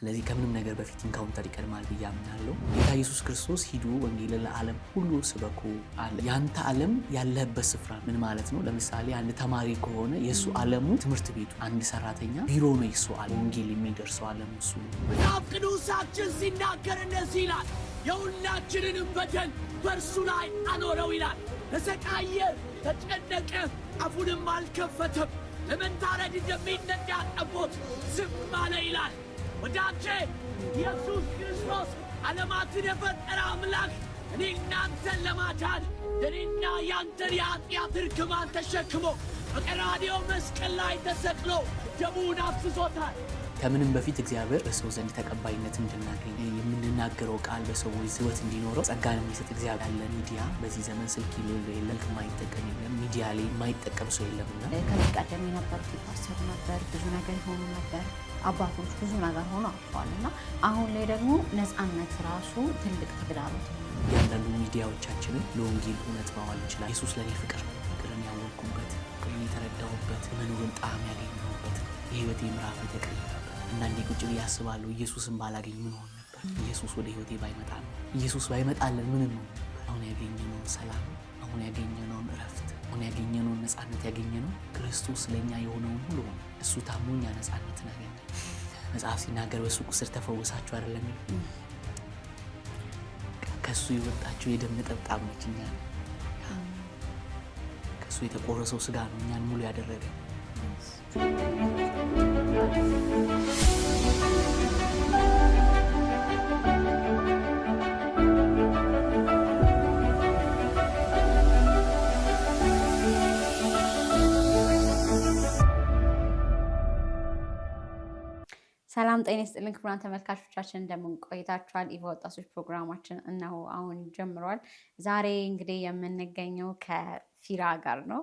ስለዚህ ከምንም ነገር በፊት ኢንካውንተር ይቀድማል ብዬ አምናለሁ። ጌታ ኢየሱስ ክርስቶስ ሂዱ ወንጌልን ለዓለም ሁሉ ስበኩ አለ። ያንተ ዓለም ያለህበት ስፍራ ምን ማለት ነው? ለምሳሌ አንድ ተማሪ ከሆነ የእሱ ዓለሙ ትምህርት ቤቱ፣ አንድ ሰራተኛ ቢሮ ነው የእሱ ዓለም። ወንጌል የሚደርሰው ዓለም እሱ ነው። መጽሐፍ ቅዱሳችን ሲናገር እንደዚህ ይላል፣ የሁላችንንም በደል በእርሱ ላይ አኖረው ይላል። ተሰቃየ፣ ተጨነቀ፣ አፉንም አልከፈተም። ለመታረድ እንደሚነዳ ጠቦት ዝም አለ ይላል። ወዳጄ ኢየሱስ ክርስቶስ ዓለማትን የፈጠረ አምላክ እኔ እናንተን ለማዳን የኔና ያንተን የኃጢአት እርግማን ተሸክሞ በቀራንዮ መስቀል ላይ ተሰቅሎ ደሙን አፍስሶታል። ከምንም በፊት እግዚአብሔር በሰው ዘንድ ተቀባይነት እንድናገኝ የምንናገረው ቃል በሰዎች ሕይወት እንዲኖረው ጸጋን የሚሰጥ እግዚአብሔር ያለ ሚዲያ በዚህ ዘመን ስልክ የሌለው የለም፣ የማይጠቀም የለም፣ ሚዲያ ላይ የማይጠቀም ሰው የለምና ከዚህ ቀደም የነበሩት ይታሰሩ ነበር፣ ብዙ ነገር ይሆኑ ነበር፣ አባቶች ብዙ ነገር ሆኖ አልፈዋል እና አሁን ላይ ደግሞ ነፃነት ራሱ ትልቅ ተግዳሮት ነው። እያንዳንዱ ሚዲያዎቻችንን ለወንጌል እውነት ማዋል ይችላል። ኢየሱስ ለእኔ ፍቅር ነው፣ ፍቅርን ያወቅኩበት፣ ፍቅርን የተረዳሁበት፣ መኖርን ጣዕም ያገኘሁበት፣ የህይወቴ ምዕራፍ የተቀየረበት። አንዳንዴ ቁጭ ብዬ አስባለሁ፣ ኢየሱስን ባላገኝ ምን ሆን ነበር? ኢየሱስ ወደ ህይወቴ ባይመጣ ነው። ኢየሱስ ባይመጣልን ምን ነው? አሁን ያገኘነውን ሰላም፣ አሁን ያገኘነውን እረፍት፣ አሁን ያገኘነውን ነፃነት ያገኘነው ክርስቶስ ለኛ የሆነውን ሁሉ ነው። እሱ ታሞኛ ነፃነትን አገኘ። መጽሐፍ ሲናገር በሱ ቁስል ተፈወሳችሁ አይደለም? ከሱ የወጣችው የደም ነጠብጣብ ነች እኛ። ከሱ የተቆረሰው ስጋ ነው እኛን ሙሉ ያደረገ። ሰላም ጤና ይስጥልን ክቡራን ተመልካቾቻችን፣ እንደምን ቆይታችኋል? ኢቫ ወጣቶች ፕሮግራማችን እነሆ አሁን ጀምሯል። ዛሬ እንግዲህ የምንገኘው ከፊራ ጋር ነው።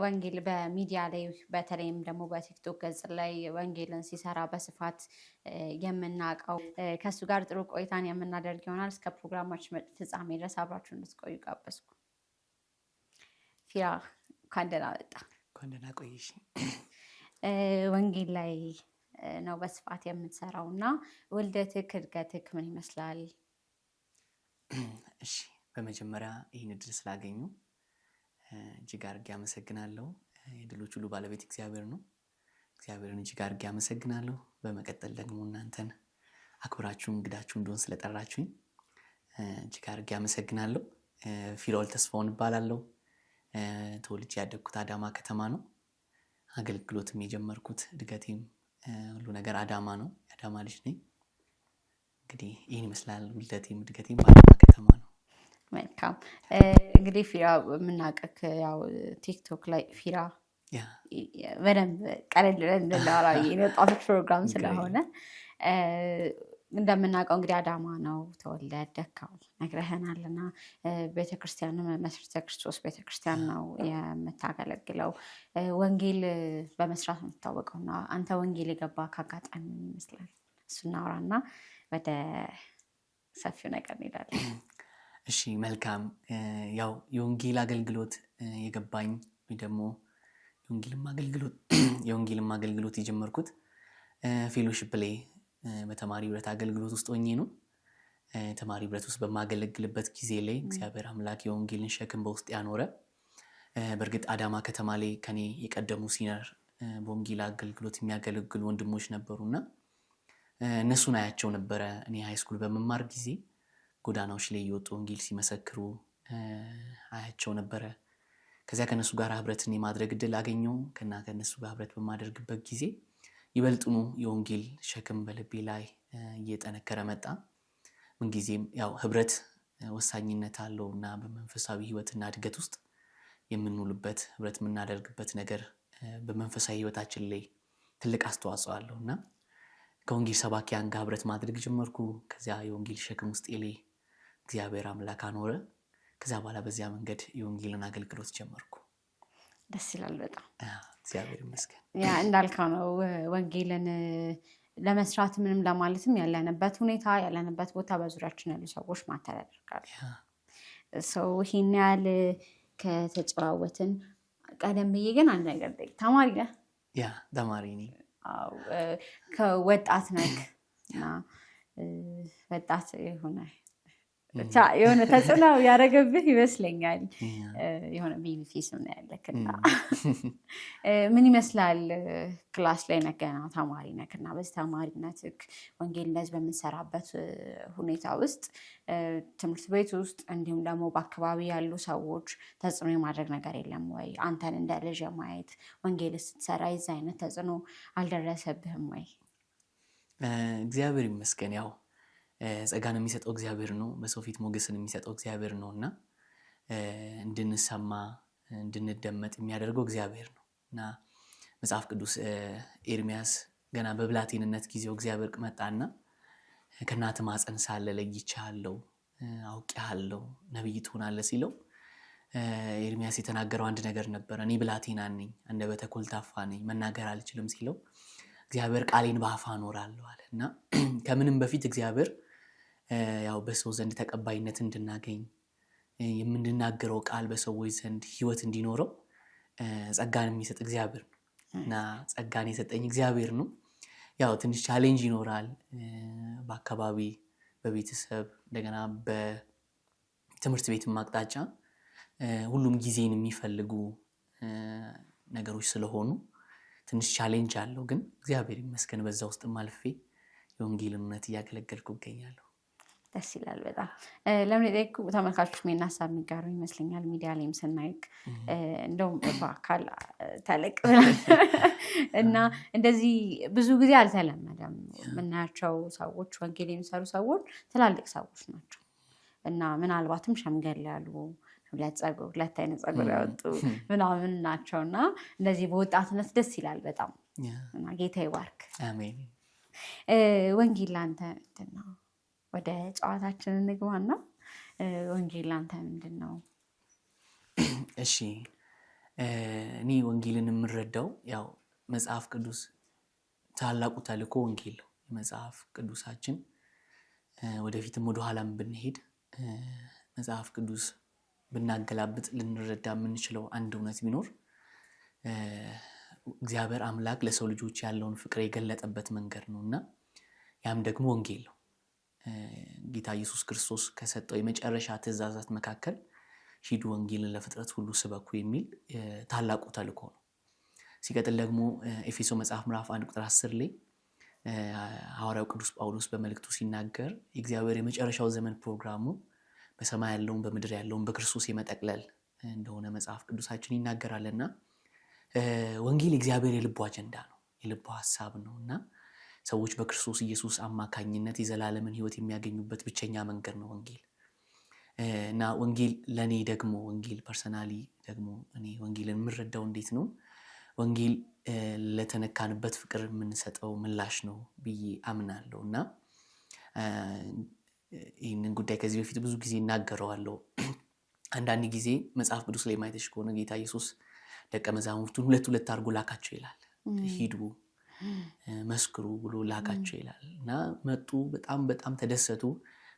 ወንጌል በሚዲያ ላይ በተለይም ደግሞ በቲክቶክ ገጽ ላይ ወንጌልን ሲሰራ በስፋት የምናውቀው ከእሱ ጋር ጥሩ ቆይታን የምናደርግ ይሆናል። እስከ ፕሮግራማችን ፍጻሜ ድረስ አብራችሁ እንድትቆዩ ጋበዝኩ። ፊራ እንኳን ደህና መጣ። እንኳን ደህና ቆይሽ። ወንጌል ላይ ነው በስፋት የምትሰራው እና ውልደትህ እድገትህ ምን ይመስላል? እሺ፣ በመጀመሪያ ይህን እድል ስላገኙ እጅግ አድርጌ አመሰግናለሁ። የድሎች ሁሉ ባለቤት እግዚአብሔር ነው። እግዚአብሔርን እጅግ አድርጌ አመሰግናለሁ። በመቀጠል ደግሞ እናንተን አክብራችሁ እንግዳችሁ እንደሆን ስለጠራችሁኝ እጅግ አድርጌ አመሰግናለሁ። ፊራኦል ተስፋውን እባላለሁ። ተወልጄ ያደግኩት አዳማ ከተማ ነው። አገልግሎትም የጀመርኩት እድገቴም ሁሉ ነገር አዳማ ነው። የአዳማ ልጅ ነኝ። እንግዲህ ይህን ይመስላል ውልደቴም እድገቴም አዳማ ከተማ ነው። መልካም። እንግዲህ ፊራ የምናውቅህ ያው ቲክቶክ ላይ ፊራ በደንብ ቀለል እንድናወራ የወጣቶች ፕሮግራም ስለሆነ እንደምናውቀው እንግዲህ አዳማ ነው ተወልደ ያደግከው ነግረህናልና ቤተክርስቲያን መስርተ ክርስቶስ ቤተክርስቲያን ነው የምታገለግለው። ወንጌል በመስራት ነው የምትታወቀውና አንተ ወንጌል የገባ ካጋጣሚ ይመስላል። እሱ እናውራና ወደ ሰፊው ነገር እንሄዳለን። እሺ፣ መልካም። ያው የወንጌል አገልግሎት የገባኝ ወይ ደግሞ የወንጌልም አገልግሎት የጀመርኩት ፌሎሺፕ ላይ በተማሪ ህብረት አገልግሎት ውስጥ ሆኜ ነው። ተማሪ ህብረት ውስጥ በማገለግልበት ጊዜ ላይ እግዚአብሔር አምላክ የወንጌልን ሸክም በውስጥ ያኖረ። በእርግጥ አዳማ ከተማ ላይ ከኔ የቀደሙ ሲኒየር በወንጌል አገልግሎት የሚያገለግሉ ወንድሞች ነበሩና እነሱን አያቸው ነበረ። እኔ ሃይስኩል በመማር ጊዜ ጎዳናዎች ላይ የወጡ ወንጌል ሲመሰክሩ አያቸው ነበረ። ከዚያ ከነሱ ጋር ህብረትን የማድረግ እድል አገኘው። ከነሱ ጋር ህብረት በማደርግበት ጊዜ ይበልጡኑ የወንጌል ሸክም በልቤ ላይ እየጠነከረ መጣ። ምንጊዜም ያው ህብረት ወሳኝነት አለው እና በመንፈሳዊ ህይወትና እድገት ውስጥ የምንውልበት ህብረት የምናደርግበት ነገር በመንፈሳዊ ህይወታችን ላይ ትልቅ አስተዋጽኦ አለው እና ከወንጌል ሰባኪያን ጋር ህብረት ማድረግ ጀመርኩ። ከዚያ የወንጌል ሸክም ውስጥ እግዚአብሔር አምላክ አኖረ። ከዚያ በኋላ በዚያ መንገድ የወንጌልን አገልግሎት ጀመርኩ። ደስ ይላል በጣም። እግዚአብሔር ይመስገን። ያ እንዳልከው ነው። ወንጌልን ለመስራት ምንም ለማለትም ያለንበት ሁኔታ ያለንበት ቦታ በዙሪያችን ያሉ ሰዎች ማተር ያደርጋሉ። ሰው ይሄን ያህል ከተጨዋወትን ቀደም ብዬ ግን አንድ ነገር ተማሪ ነህ? ያ ተማሪ ነኝ። ከወጣት ነክ እና ወጣት የሆነ ተጽዕኖ ያደረገብህ ይመስለኛል። የሆነ ቤቢ ፌስ ነው ያለክና ምን ይመስላል ክላስ ላይ ነገና ተማሪ ነክና በዚህ ተማሪነትክ ወንጌል እንደዚህ በምንሰራበት ሁኔታ ውስጥ ትምህርት ቤት ውስጥ እንዲሁም ደግሞ በአካባቢ ያሉ ሰዎች ተጽዕኖ የማድረግ ነገር የለም ወይ? አንተን እንደ ልጅ ማየት ወንጌል ስትሰራ የዚህ አይነት ተጽዕኖ አልደረሰብህም ወይ? እግዚአብሔር ይመስገን። ያው ጸጋን የሚሰጠው እግዚአብሔር ነው። በሰው ፊት ሞገስን የሚሰጠው እግዚአብሔር ነው እና እንድንሰማ እንድንደመጥ የሚያደርገው እግዚአብሔር ነው እና መጽሐፍ ቅዱስ ኤርሚያስ ገና በብላቴንነት ጊዜው እግዚአብሔር መጣና ከእናት ማፀን ሳለ ለይቼሃለሁ፣ አውቄሃለሁ፣ ነቢይ ትሆናለህ ሲለው ኤርሚያስ የተናገረው አንድ ነገር ነበር። እኔ ብላቴና ነኝ፣ አንደበተ ኮልታፋ ነኝ፣ መናገር አልችልም ሲለው እግዚአብሔር ቃሌን በአፋ አኖራለሁ አለ እና ከምንም በፊት እግዚአብሔር ያው በሰው ዘንድ ተቀባይነት እንድናገኝ የምንናገረው ቃል በሰዎች ዘንድ ህይወት እንዲኖረው ጸጋን የሚሰጥ እግዚአብሔር ነው እና ጸጋን የሰጠኝ እግዚአብሔር ነው። ያው ትንሽ ቻሌንጅ ይኖራል በአካባቢ፣ በቤተሰብ፣ እንደገና በትምህርት ቤት ማቅጣጫ ሁሉም ጊዜን የሚፈልጉ ነገሮች ስለሆኑ ትንሽ ቻሌንጅ አለው። ግን እግዚአብሔር ይመስገን በዛ ውስጥ አልፌ የወንጌልን እውነት እያገለገልኩ እገኛለሁ። ደስ ይላል በጣም። ለምን የጠየኩ ተመልካቾች ምን ሀሳብ የሚጋሩ ይመስለኛል። ሚዲያ ላይም ስናይክ እንደውም በአካል ተለቅ እና እንደዚህ ብዙ ጊዜ አልተለመደም። የምናያቸው ሰዎች ወንጌል የሚሰሩ ሰዎች ትላልቅ ሰዎች ናቸው እና ምናልባትም ሸምገል ያሉ ሁለት አይነት ጸጉር ያወጡ ምናምን ናቸው እና እንደዚህ በወጣትነት ደስ ይላል በጣም እና ጌታ ይባርክ። አሜን። ወንጌል ላንተ ምንድን ነው? ወደ ጨዋታችን እንግባና ወንጌል ላንተ ምንድን ነው? እሺ እኔ ወንጌልን የምረዳው ያው መጽሐፍ ቅዱስ ታላቁ ተልእኮ ወንጌል ነው። መጽሐፍ ቅዱሳችን ወደፊትም ወደ ኋላም ብንሄድ መጽሐፍ ቅዱስ ብናገላብጥ ልንረዳ የምንችለው አንድ እውነት ቢኖር እግዚአብሔር አምላክ ለሰው ልጆች ያለውን ፍቅር የገለጠበት መንገድ ነው እና ያም ደግሞ ወንጌል ነው። ጌታ ኢየሱስ ክርስቶስ ከሰጠው የመጨረሻ ትእዛዛት መካከል ሂዱ ወንጌልን ለፍጥረት ሁሉ ስበኩ የሚል ታላቁ ተልእኮ ነው። ሲቀጥል ደግሞ ኤፌሶ መጽሐፍ ምዕራፍ 1 ቁጥር 10 ላይ ሐዋርያው ቅዱስ ጳውሎስ በመልእክቱ ሲናገር የእግዚአብሔር የመጨረሻው ዘመን ፕሮግራሙ በሰማይ ያለውን በምድር ያለውን በክርስቶስ የመጠቅለል እንደሆነ መጽሐፍ ቅዱሳችን ይናገራልና ወንጌል የእግዚአብሔር የልቡ አጀንዳ ነው፣ የልቡ ሐሳብ ነው እና ሰዎች በክርስቶስ ኢየሱስ አማካኝነት የዘላለምን ሕይወት የሚያገኙበት ብቸኛ መንገድ ነው ወንጌል እና ወንጌል ለኔ ደግሞ ወንጌል ፐርሰናሊ ደግሞ እኔ ወንጌልን የምረዳው እንዴት ነው? ወንጌል ለተነካንበት ፍቅር የምንሰጠው ምላሽ ነው ብዬ አምናለሁ እና ይህንን ጉዳይ ከዚህ በፊት ብዙ ጊዜ እናገረዋለሁ። አንዳንድ ጊዜ መጽሐፍ ቅዱስ ላይ ማየትሽ ከሆነ ጌታ ኢየሱስ ደቀ መዛሙርቱን ሁለት አድርጎ ላካቸው ይላል። ሂዱ መስክሩ ብሎ ላካቸው ይላል እና መጡ፣ በጣም ተደሰቱ።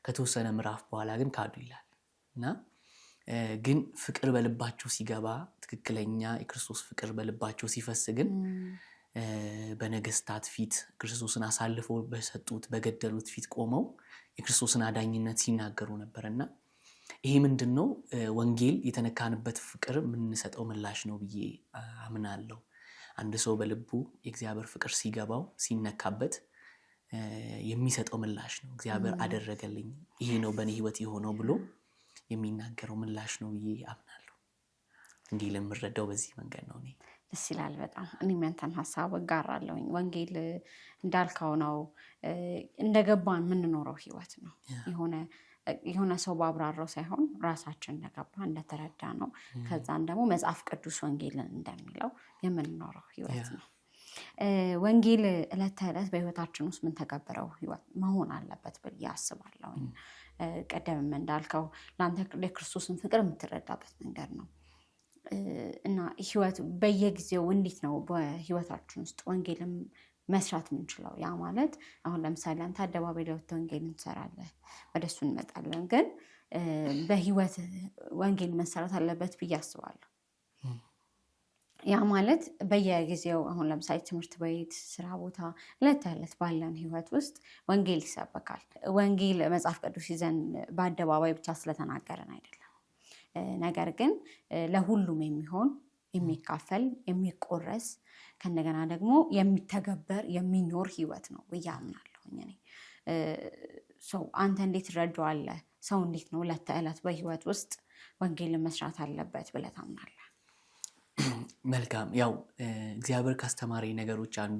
ከተወሰነ ምዕራፍ በኋላ ግን ካዱ ይላል እና ግን ፍቅር በልባቸው ሲገባ፣ ትክክለኛ የክርስቶስ ፍቅር በልባቸው ሲፈስ ግን በነገስታት ፊት ክርስቶስን አሳልፈው በሰጡት በገደሉት ፊት ቆመው የክርስቶስን አዳኝነት ሲናገሩ ነበርና ይሄ ምንድነው? ወንጌል የተነካንበት ፍቅር የምንሰጠው ምላሽ ነው ብዬ አምናለሁ። አንድ ሰው በልቡ የእግዚአብሔር ፍቅር ሲገባው ሲነካበት የሚሰጠው ምላሽ ነው። እግዚአብሔር አደረገልኝ፣ ይሄ ነው በእኔ ህይወት የሆነው ብሎ የሚናገረው ምላሽ ነው ብዬ አምናለሁ። ወንጌል የምረዳው በዚህ መንገድ ነው። እኔ ደስ ይላል በጣም። እኔም ያንተን ሀሳብ እጋራለሁኝ። ወንጌል እንዳልከው ነው፣ እንደገባን የምንኖረው ህይወት ነው። የሆነ ሰው ባብራራው ሳይሆን ራሳችን እንደገባ እንደተረዳ ነው። ከዛን ደግሞ መጽሐፍ ቅዱስ ወንጌልን እንደሚለው የምንኖረው ህይወት ነው። ወንጌል ዕለት ተዕለት በህይወታችን ውስጥ የምንተገብረው ህይወት መሆን አለበት ብዬ አስባለሁኝ። ቀደምም እንዳልከው ለአንተ የክርስቶስን ፍቅር የምትረዳበት መንገድ ነው እና ህይወት በየጊዜው እንዴት ነው በህይወታችን ውስጥ ወንጌልም መስራት የምንችለው? ያ ማለት አሁን ለምሳሌ አንተ አደባባይ ላይ ወጥተህ ወንጌል እንሰራለህ፣ ወደሱ እንመጣለን። ግን በህይወት ወንጌል መሰራት አለበት ብዬ አስባለሁ። ያ ማለት በየጊዜው አሁን ለምሳሌ ትምህርት ቤት፣ ስራ ቦታ፣ ዕለት ተዕለት ባለን ህይወት ውስጥ ወንጌል ይሰበካል። ወንጌል መጽሐፍ ቅዱስ ይዘን በአደባባይ ብቻ ስለተናገረን አይደለም። ነገር ግን ለሁሉም የሚሆን የሚካፈል የሚቆረስ ከእንደገና ደግሞ የሚተገበር የሚኖር ህይወት ነው ብዬ አምናለሁ። እኔ ሰው አንተ እንዴት ትረዳዋለህ? ሰው እንዴት ነው ዕለት ተዕለት በህይወት ውስጥ ወንጌልን መስራት አለበት ብለህ ታምናለህ? መልካም። ያው እግዚአብሔር ካስተማሪ ነገሮች አንዱ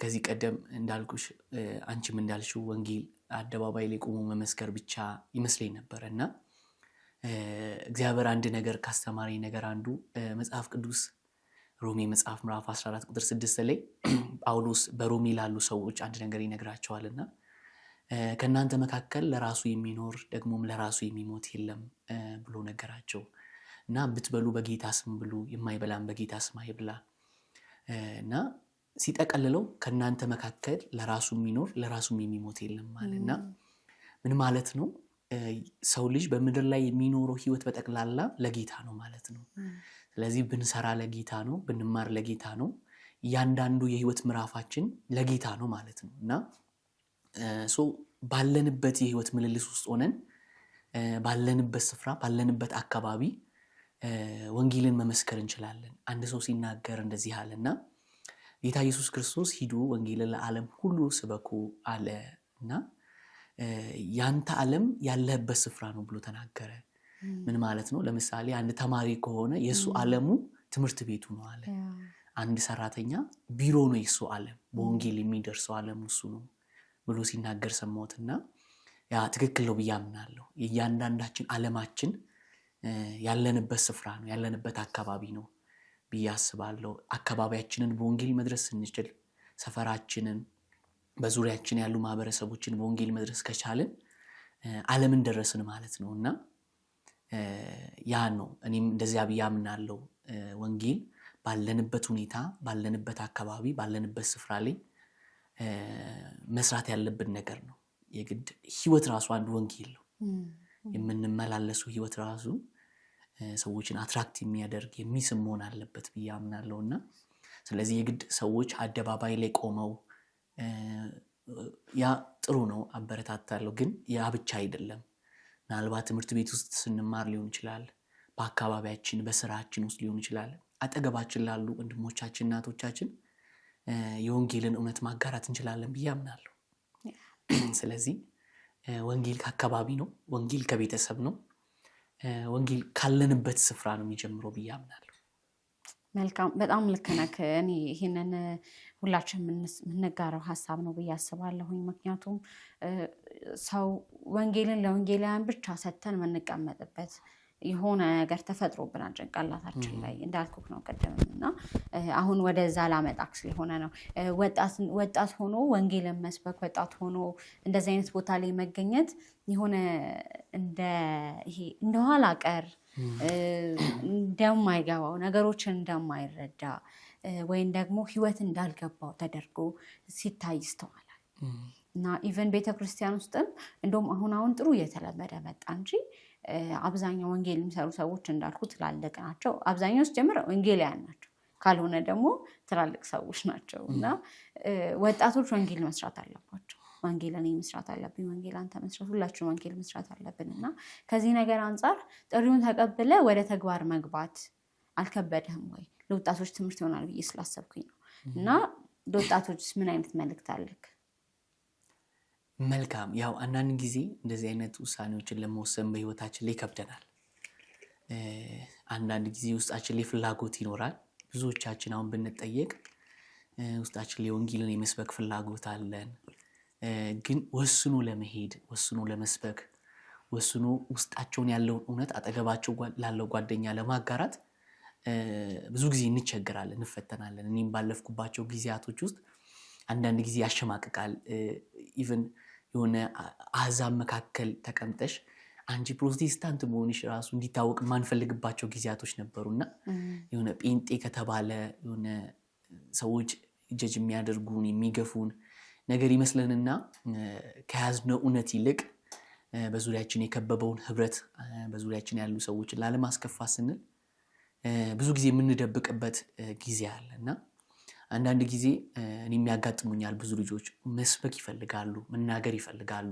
ከዚህ ቀደም እንዳልኩሽ አንቺም እንዳልሽው ወንጌል አደባባይ ላይ ቆሞ መመስከር ብቻ ይመስለኝ ነበር እና እግዚአብሔር አንድ ነገር ካስተማሪ ነገር አንዱ መጽሐፍ ቅዱስ ሮሜ መጽሐፍ ምዕራፍ 14 ቁጥር 6 ላይ ጳውሎስ በሮሜ ላሉ ሰዎች አንድ ነገር ይነግራቸዋልና ከእናንተ መካከል ለራሱ የሚኖር ደግሞም ለራሱ የሚሞት የለም ብሎ ነገራቸው እና ብትበሉ በጌታ ስም ብሉ፣ የማይበላም በጌታ ስም አይብላ እና ሲጠቀልለው ከእናንተ መካከል ለራሱ የሚኖር ለራሱም የሚሞት የለም ማለትና ምን ማለት ነው? ሰው ልጅ በምድር ላይ የሚኖረው ህይወት በጠቅላላ ለጌታ ነው ማለት ነው። ስለዚህ ብንሰራ ለጌታ ነው፣ ብንማር ለጌታ ነው፣ እያንዳንዱ የህይወት ምዕራፋችን ለጌታ ነው ማለት ነው እና ባለንበት የህይወት ምልልስ ውስጥ ሆነን ባለንበት ስፍራ ባለንበት አካባቢ ወንጌልን መመስከር እንችላለን። አንድ ሰው ሲናገር እንደዚህ አለና ጌታ ኢየሱስ ክርስቶስ ሂዱ ወንጌልን ለዓለም ሁሉ ስበኩ አለ እና ያንተ ዓለም ያለህበት ስፍራ ነው ብሎ ተናገረ። ምን ማለት ነው? ለምሳሌ አንድ ተማሪ ከሆነ የሱ ዓለሙ ትምህርት ቤቱ ነው አለ። አንድ ሰራተኛ ቢሮ ነው የሱ ዓለም፣ በወንጌል የሚደርሰው ዓለም እሱ ነው ብሎ ሲናገር ሰማሁትና ያ ትክክል ነው ብዬ አምናለሁ። የእያንዳንዳችን ዓለማችን ያለንበት ስፍራ ነው፣ ያለንበት አካባቢ ነው ብዬ አስባለሁ። አካባቢያችንን በወንጌል መድረስ ስንችል፣ ሰፈራችንን በዙሪያችን ያሉ ማህበረሰቦችን በወንጌል መድረስ ከቻልን ዓለምን ደረስን ማለት ነው እና ያ ነው እኔም እንደዚያ ብዬ አምናለሁ። ወንጌል ባለንበት ሁኔታ ባለንበት አካባቢ ባለንበት ስፍራ ላይ መስራት ያለብን ነገር ነው። የግድ ህይወት ራሱ አንድ ወንጌል ነው። የምንመላለሱ ህይወት ራሱ ሰዎችን አትራክት የሚያደርግ የሚስብ መሆን አለበት ብዬ አምናለሁና ስለዚህ የግድ ሰዎች አደባባይ ላይ ቆመው ያ ጥሩ ነው፣ አበረታታለሁ። ግን ያ ብቻ አይደለም። ምናልባት ትምህርት ቤት ውስጥ ስንማር ሊሆን ይችላል፣ በአካባቢያችን በስራችን ውስጥ ሊሆን ይችላል። አጠገባችን ላሉ ወንድሞቻችን እናቶቻችን የወንጌልን እውነት ማጋራት እንችላለን ብዬ አምናለሁ። ስለዚህ ወንጌል ከአካባቢ ነው፣ ወንጌል ከቤተሰብ ነው፣ ወንጌል ካለንበት ስፍራ ነው የሚጀምረው ብዬ አምናለሁ። መልካም፣ በጣም ልክ ነህ። እኔ ይህንን ሁላችን የምንጋራው ሀሳብ ነው ብዬ አስባለሁኝ። ምክንያቱም ሰው ወንጌልን ለወንጌላውያን ብቻ ሰጥተን የምንቀመጥበት የሆነ ነገር ተፈጥሮብናል ጭንቅላታችን ላይ እንዳልኩህ ነው ቅድምም እና አሁን ወደዛ ላመጣክ ስለሆነ ነው። ወጣት ሆኖ ወንጌልን መስበክ፣ ወጣት ሆኖ እንደዚህ አይነት ቦታ ላይ መገኘት የሆነ እንደ ኋላ ቀር እንደማይገባው ነገሮችን እንደማይረዳ ወይም ደግሞ ህይወት እንዳልገባው ተደርጎ ሲታይ ይስተዋላል እና ኢቨን ቤተክርስቲያን ውስጥም እንደውም አሁን ጥሩ እየተለመደ መጣ እንጂ አብዛኛው ወንጌል የሚሰሩ ሰዎች እንዳልኩ ትላልቅ ናቸው። አብዛኛው ጀምር ወንጌላውያን ናቸው፣ ካልሆነ ደግሞ ትላልቅ ሰዎች ናቸው እና ወጣቶች ወንጌል መስራት አለባቸው። ወንጌል እኔ መስራት አለብኝ፣ ወንጌል አንተ መስራት፣ ሁላችን ወንጌል መስራት አለብን እና ከዚህ ነገር አንጻር ጥሪውን ተቀብለ ወደ ተግባር መግባት አልከበደህም ወይ? ለወጣቶች ትምህርት ይሆናል ብዬ ስላሰብኩኝ ነው። እና ለወጣቶች ምን አይነት መልእክት አለክ? መልካም። ያው አንዳንድ ጊዜ እንደዚህ አይነት ውሳኔዎችን ለመወሰን በህይወታችን ላይ ይከብደናል። አንዳንድ ጊዜ ውስጣችን ላይ ፍላጎት ይኖራል። ብዙዎቻችን አሁን ብንጠየቅ ውስጣችን ላይ ወንጌልን የመስበክ ፍላጎት አለን። ግን ወስኖ ለመሄድ ወስኖ ለመስበክ ወስኖ ውስጣቸውን ያለውን እውነት አጠገባቸው ላለው ጓደኛ ለማጋራት ብዙ ጊዜ እንቸገራለን፣ እንፈተናለን። እኔም ባለፍኩባቸው ጊዜያቶች ውስጥ አንዳንድ ጊዜ ያሸማቅቃል። ኢቭን የሆነ አሕዛብ መካከል ተቀምጠሽ አንቺ ፕሮቴስታንት መሆንሽ ራሱ እንዲታወቅ የማንፈልግባቸው ጊዜያቶች ነበሩና የሆነ ጴንጤ ከተባለ የሆነ ሰዎች ጀጅ የሚያደርጉን የሚገፉን ነገር ይመስለንና ከያዝነው እውነት ይልቅ በዙሪያችን የከበበውን ህብረት በዙሪያችን ያሉ ሰዎችን ላለማስከፋት ስንል ብዙ ጊዜ የምንደብቅበት ጊዜ አለና አንዳንድ ጊዜ እኔ የሚያጋጥሙኛል ብዙ ልጆች መስበክ ይፈልጋሉ መናገር ይፈልጋሉ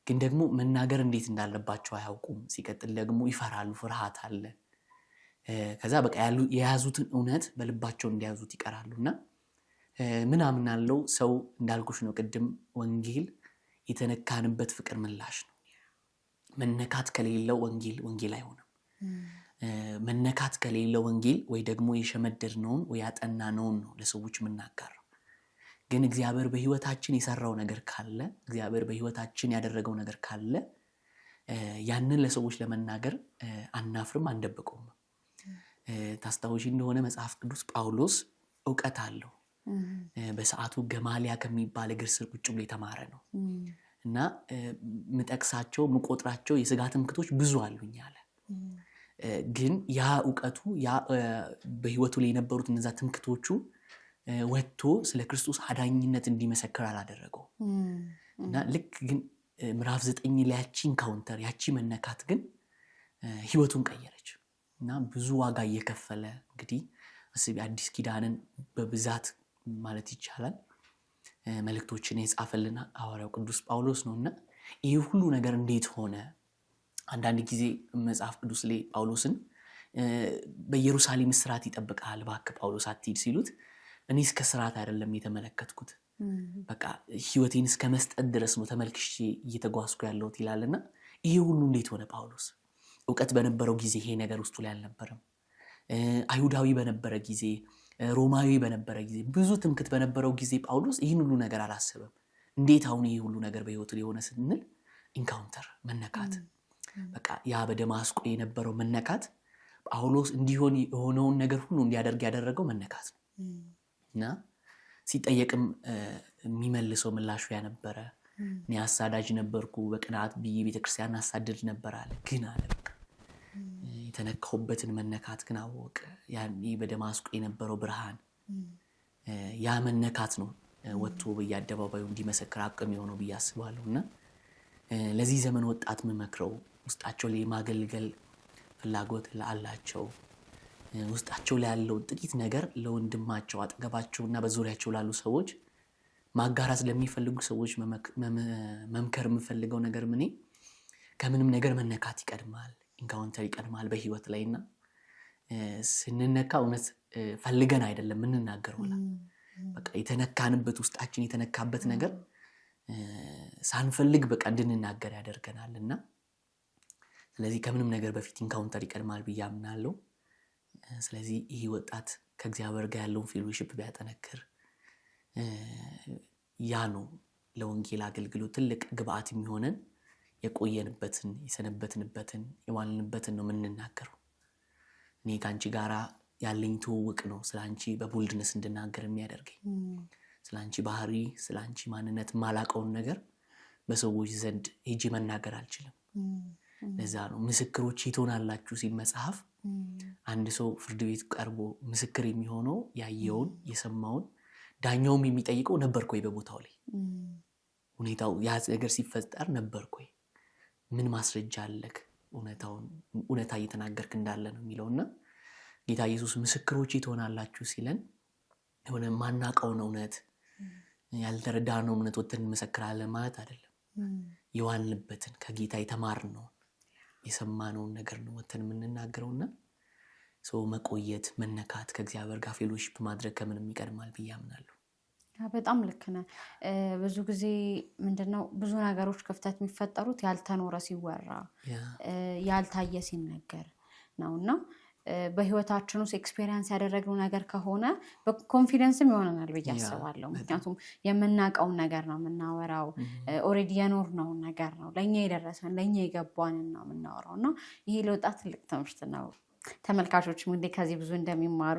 ግን ደግሞ መናገር እንዴት እንዳለባቸው አያውቁም ሲቀጥል ደግሞ ይፈራሉ ፍርሃት አለ ከዛ በቃ የያዙትን እውነት በልባቸው እንዲያዙት ይቀራሉና ምን አምናለው ሰው እንዳልኩሽ ነው ቅድም ወንጌል የተነካንበት ፍቅር ምላሽ ነው መነካት ከሌለው ወንጌል አይሆንም መነካት ከሌለው ወንጌል ወይ ደግሞ የሸመደድነውን ወይ ያጠናነውን ነው ለሰዎች የምናጋራው ግን እግዚአብሔር በህይወታችን የሰራው ነገር ካለ እግዚአብሔር በህይወታችን ያደረገው ነገር ካለ ያንን ለሰዎች ለመናገር አናፍርም አንደብቀውም ታስታውሺ እንደሆነ መጽሐፍ ቅዱስ ጳውሎስ ዕውቀት አለው በሰዓቱ ገማሊያ ከሚባል እግር ስር ቁጭ ብሎ የተማረ ነው እና ምጠቅሳቸው ምቆጥራቸው የሥጋ ትምክህቶች ብዙ አሉኝ አለ ግን ያ ዕውቀቱ ያ በህይወቱ ላይ የነበሩት እነዛ ትምክህቶቹ ወጥቶ ስለ ክርስቶስ አዳኝነት እንዲመሰክር አላደረገው እና ልክ ግን ምዕራፍ 9 ላይ ያቺ ኢንካውንተር ያቺ መነካት ግን ህይወቱን ቀየረች እና ብዙ ዋጋ እየከፈለ እንግዲህ አስቢ አዲስ ኪዳንን በብዛት ማለት ይቻላል መልእክቶችን የጻፈልን ሐዋርያው ቅዱስ ጳውሎስ ነውና ይሄ ሁሉ ነገር እንዴት ሆነ አንዳንድ ጊዜ መጽሐፍ ቅዱስ ላይ ጳውሎስን በኢየሩሳሌም እስራት ይጠብቃል እባክህ ጳውሎስ አትሂድ ሲሉት እኔ እስከ ስራት አይደለም የተመለከትኩት በቃ ህይወቴን እስከ መስጠት ድረስ ነው ተመልክሼ እየተጓዝኩ ያለሁት ይላልና ይሄ ሁሉ እንዴት ሆነ ጳውሎስ ዕውቀት በነበረው ጊዜ ይሄ ነገር ውስጡ ላይ አልነበረም አይሁዳዊ በነበረ ጊዜ ሮማዊ በነበረ ጊዜ ብዙ ትምክህት በነበረው ጊዜ ጳውሎስ ይህን ሁሉ ነገር አላሰበም እንዴት አሁን ይሄ ሁሉ ነገር በህይወቱ ላይ ሆነ ስንል ኢንካውንተር መነካት በቃ ያ በደማስቆ የነበረው መነካት ጳውሎስ እንዲሆን የሆነውን ነገር ሁሉ እንዲያደርግ ያደረገው መነካት ነው እና ሲጠየቅም የሚመልሰው ምላሹ ያ ነበረ እኔ አሳዳጅ ነበርኩ በቅናት ብዬ ቤተክርስቲያን አሳድድ ነበር አለ ግን አለ የተነካውበትን መነካት ግን አወቀ ያኔ በደማስቆ የነበረው ብርሃን ያ መነካት ነው ወጥቶ በየአደባባዩ እንዲመሰክር አቅም የሆነው ብዬ አስባለሁና ለዚህ ዘመን ወጣት መመክረው ውስጣቸው ላይ ማገልገል ፍላጎት ላላቸው ውስጣቸው ላይ ያለው ጥቂት ነገር ለወንድማቸው አጠገባቸውና በዙሪያቸው ላሉ ሰዎች ማጋራት ለሚፈልጉ ሰዎች መምከር የምፈልገው ነገር ምን ከምንም ነገር መነካት ይቀድማል ኢንካውንተር ይቀድማል በህይወት ላይና ስንነካ እውነት ፈልገን አይደለም ምንናገረው በቃ የተነካንበት ውስጣችን የተነካበት ነገር ሳንፈልግ በቃ እንድንናገር ያደርገናልና ስለዚህ ከምንም ነገር በፊት ኢንካውንተር ይቀድማል ብዬ አምናለሁ ስለዚህ ይሄ ወጣት ከእግዚአብሔር ጋር ያለውን ፌሎሺፕ ቢያጠነክር ያ ነው ለወንጌል አገልግሎት ትልቅ ግብአት የሚሆነን የቆየንበትን የሰነበትንበትን የዋልንበትን ነው የምንናገረው እኔ ከአንቺ ጋራ ያለኝ ትውውቅ ነው ስላንቺ በቦልድነስ እንድናገር የሚያደርገኝ ስላንቺ ባህሪ ስላንቺ ማንነት ማላቀውን ነገር በሰዎች ዘንድ ሄጄ መናገር አልችልም ለዛ ነው ምስክሮች ትሆናላችሁ ሲል መጽሐፍ አንድ ሰው ፍርድ ቤት ቀርቦ ምስክር የሚሆነው ያየውን የሰማውን ዳኛውም የሚጠይቀው ነበርኩ በቦታው ላይ ሁኔታው ያ ነገር ሲፈጠር ነበርኩ ምን ማስረጃ አለክ እውነታ እየተናገርክ እንዳለ ነው የሚለውና ጌታ ኢየሱስ ምስክሮች ትሆናላችሁ ሲለን የሆነ ማናቀው ነው እውነት ያልተረዳነው እውነት ወጥተን እንመሰክራለን ማለት አይደለም የዋልንበትን ከጌታ የተማርነው የሰማነውን ነገር ነው ወጥተን የምንናገረውና ሰው መቆየት መነካት ከእግዚአብሔር ጋር ፌሎሺፕ ማድረግ ከምንም ይቀድማል ብዬ አምናለሁ በጣም ልክ ነህ ብዙ ጊዜ ምንድነው ብዙ ነገሮች ክፍተት የሚፈጠሩት ያልተኖረ ሲወራ ያልታየ ሲነገር ነውና በህይወታችን ውስጥ ኤክስፒሪየንስ ያደረግነው ነገር ከሆነ በኮንፊደንስም ይሆነናል ብዬ አስባለሁ ምክንያቱም የምናውቀው ነገር ነው የምናወራው ኦሬዲ የኖርነው ነገር ነው ለኛ የደረሰን ለኛ የገባንን ነው የምናወራውና ይሄ ለወጣት ትልቅ ትምህርት ነው ተመልካቾች እንግዲህ ከዚህ ብዙ እንደሚማሩ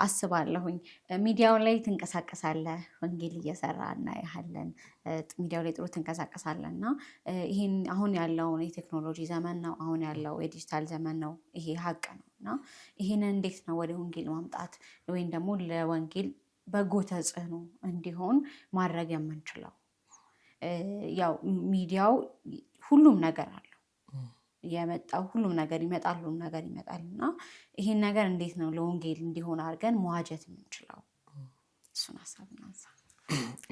አስባለሁኝ ሚዲያው ላይ ትንቀሳቀሳለህ ወንጌል እየሰራና ያህለን ሚዲያው ላይ ጥሩ ትንቀሳቀሳለና ይሄን አሁን ያለው የቴክኖሎጂ ዘመን ነው አሁን ያለው የዲጂታል ዘመን ነው ይሄ ሀቅ ነውና ይሄንን እንዴት ነው ወደ ወንጌል ማምጣት ወይም ደግሞ ለወንጌል በጎ ተጽዕኖ እንዲሆን ማድረግ የምንችለው ያው ሚዲያው ሁሉም ነገር አለው የመጣው ሁሉም ነገር ይመጣልና ይሄን ነገር እንዴት ነው ለወንጌል እንዲሆን አድርገን መዋጀት የምንችለው? እሱን ሀሳብ እናንሳ።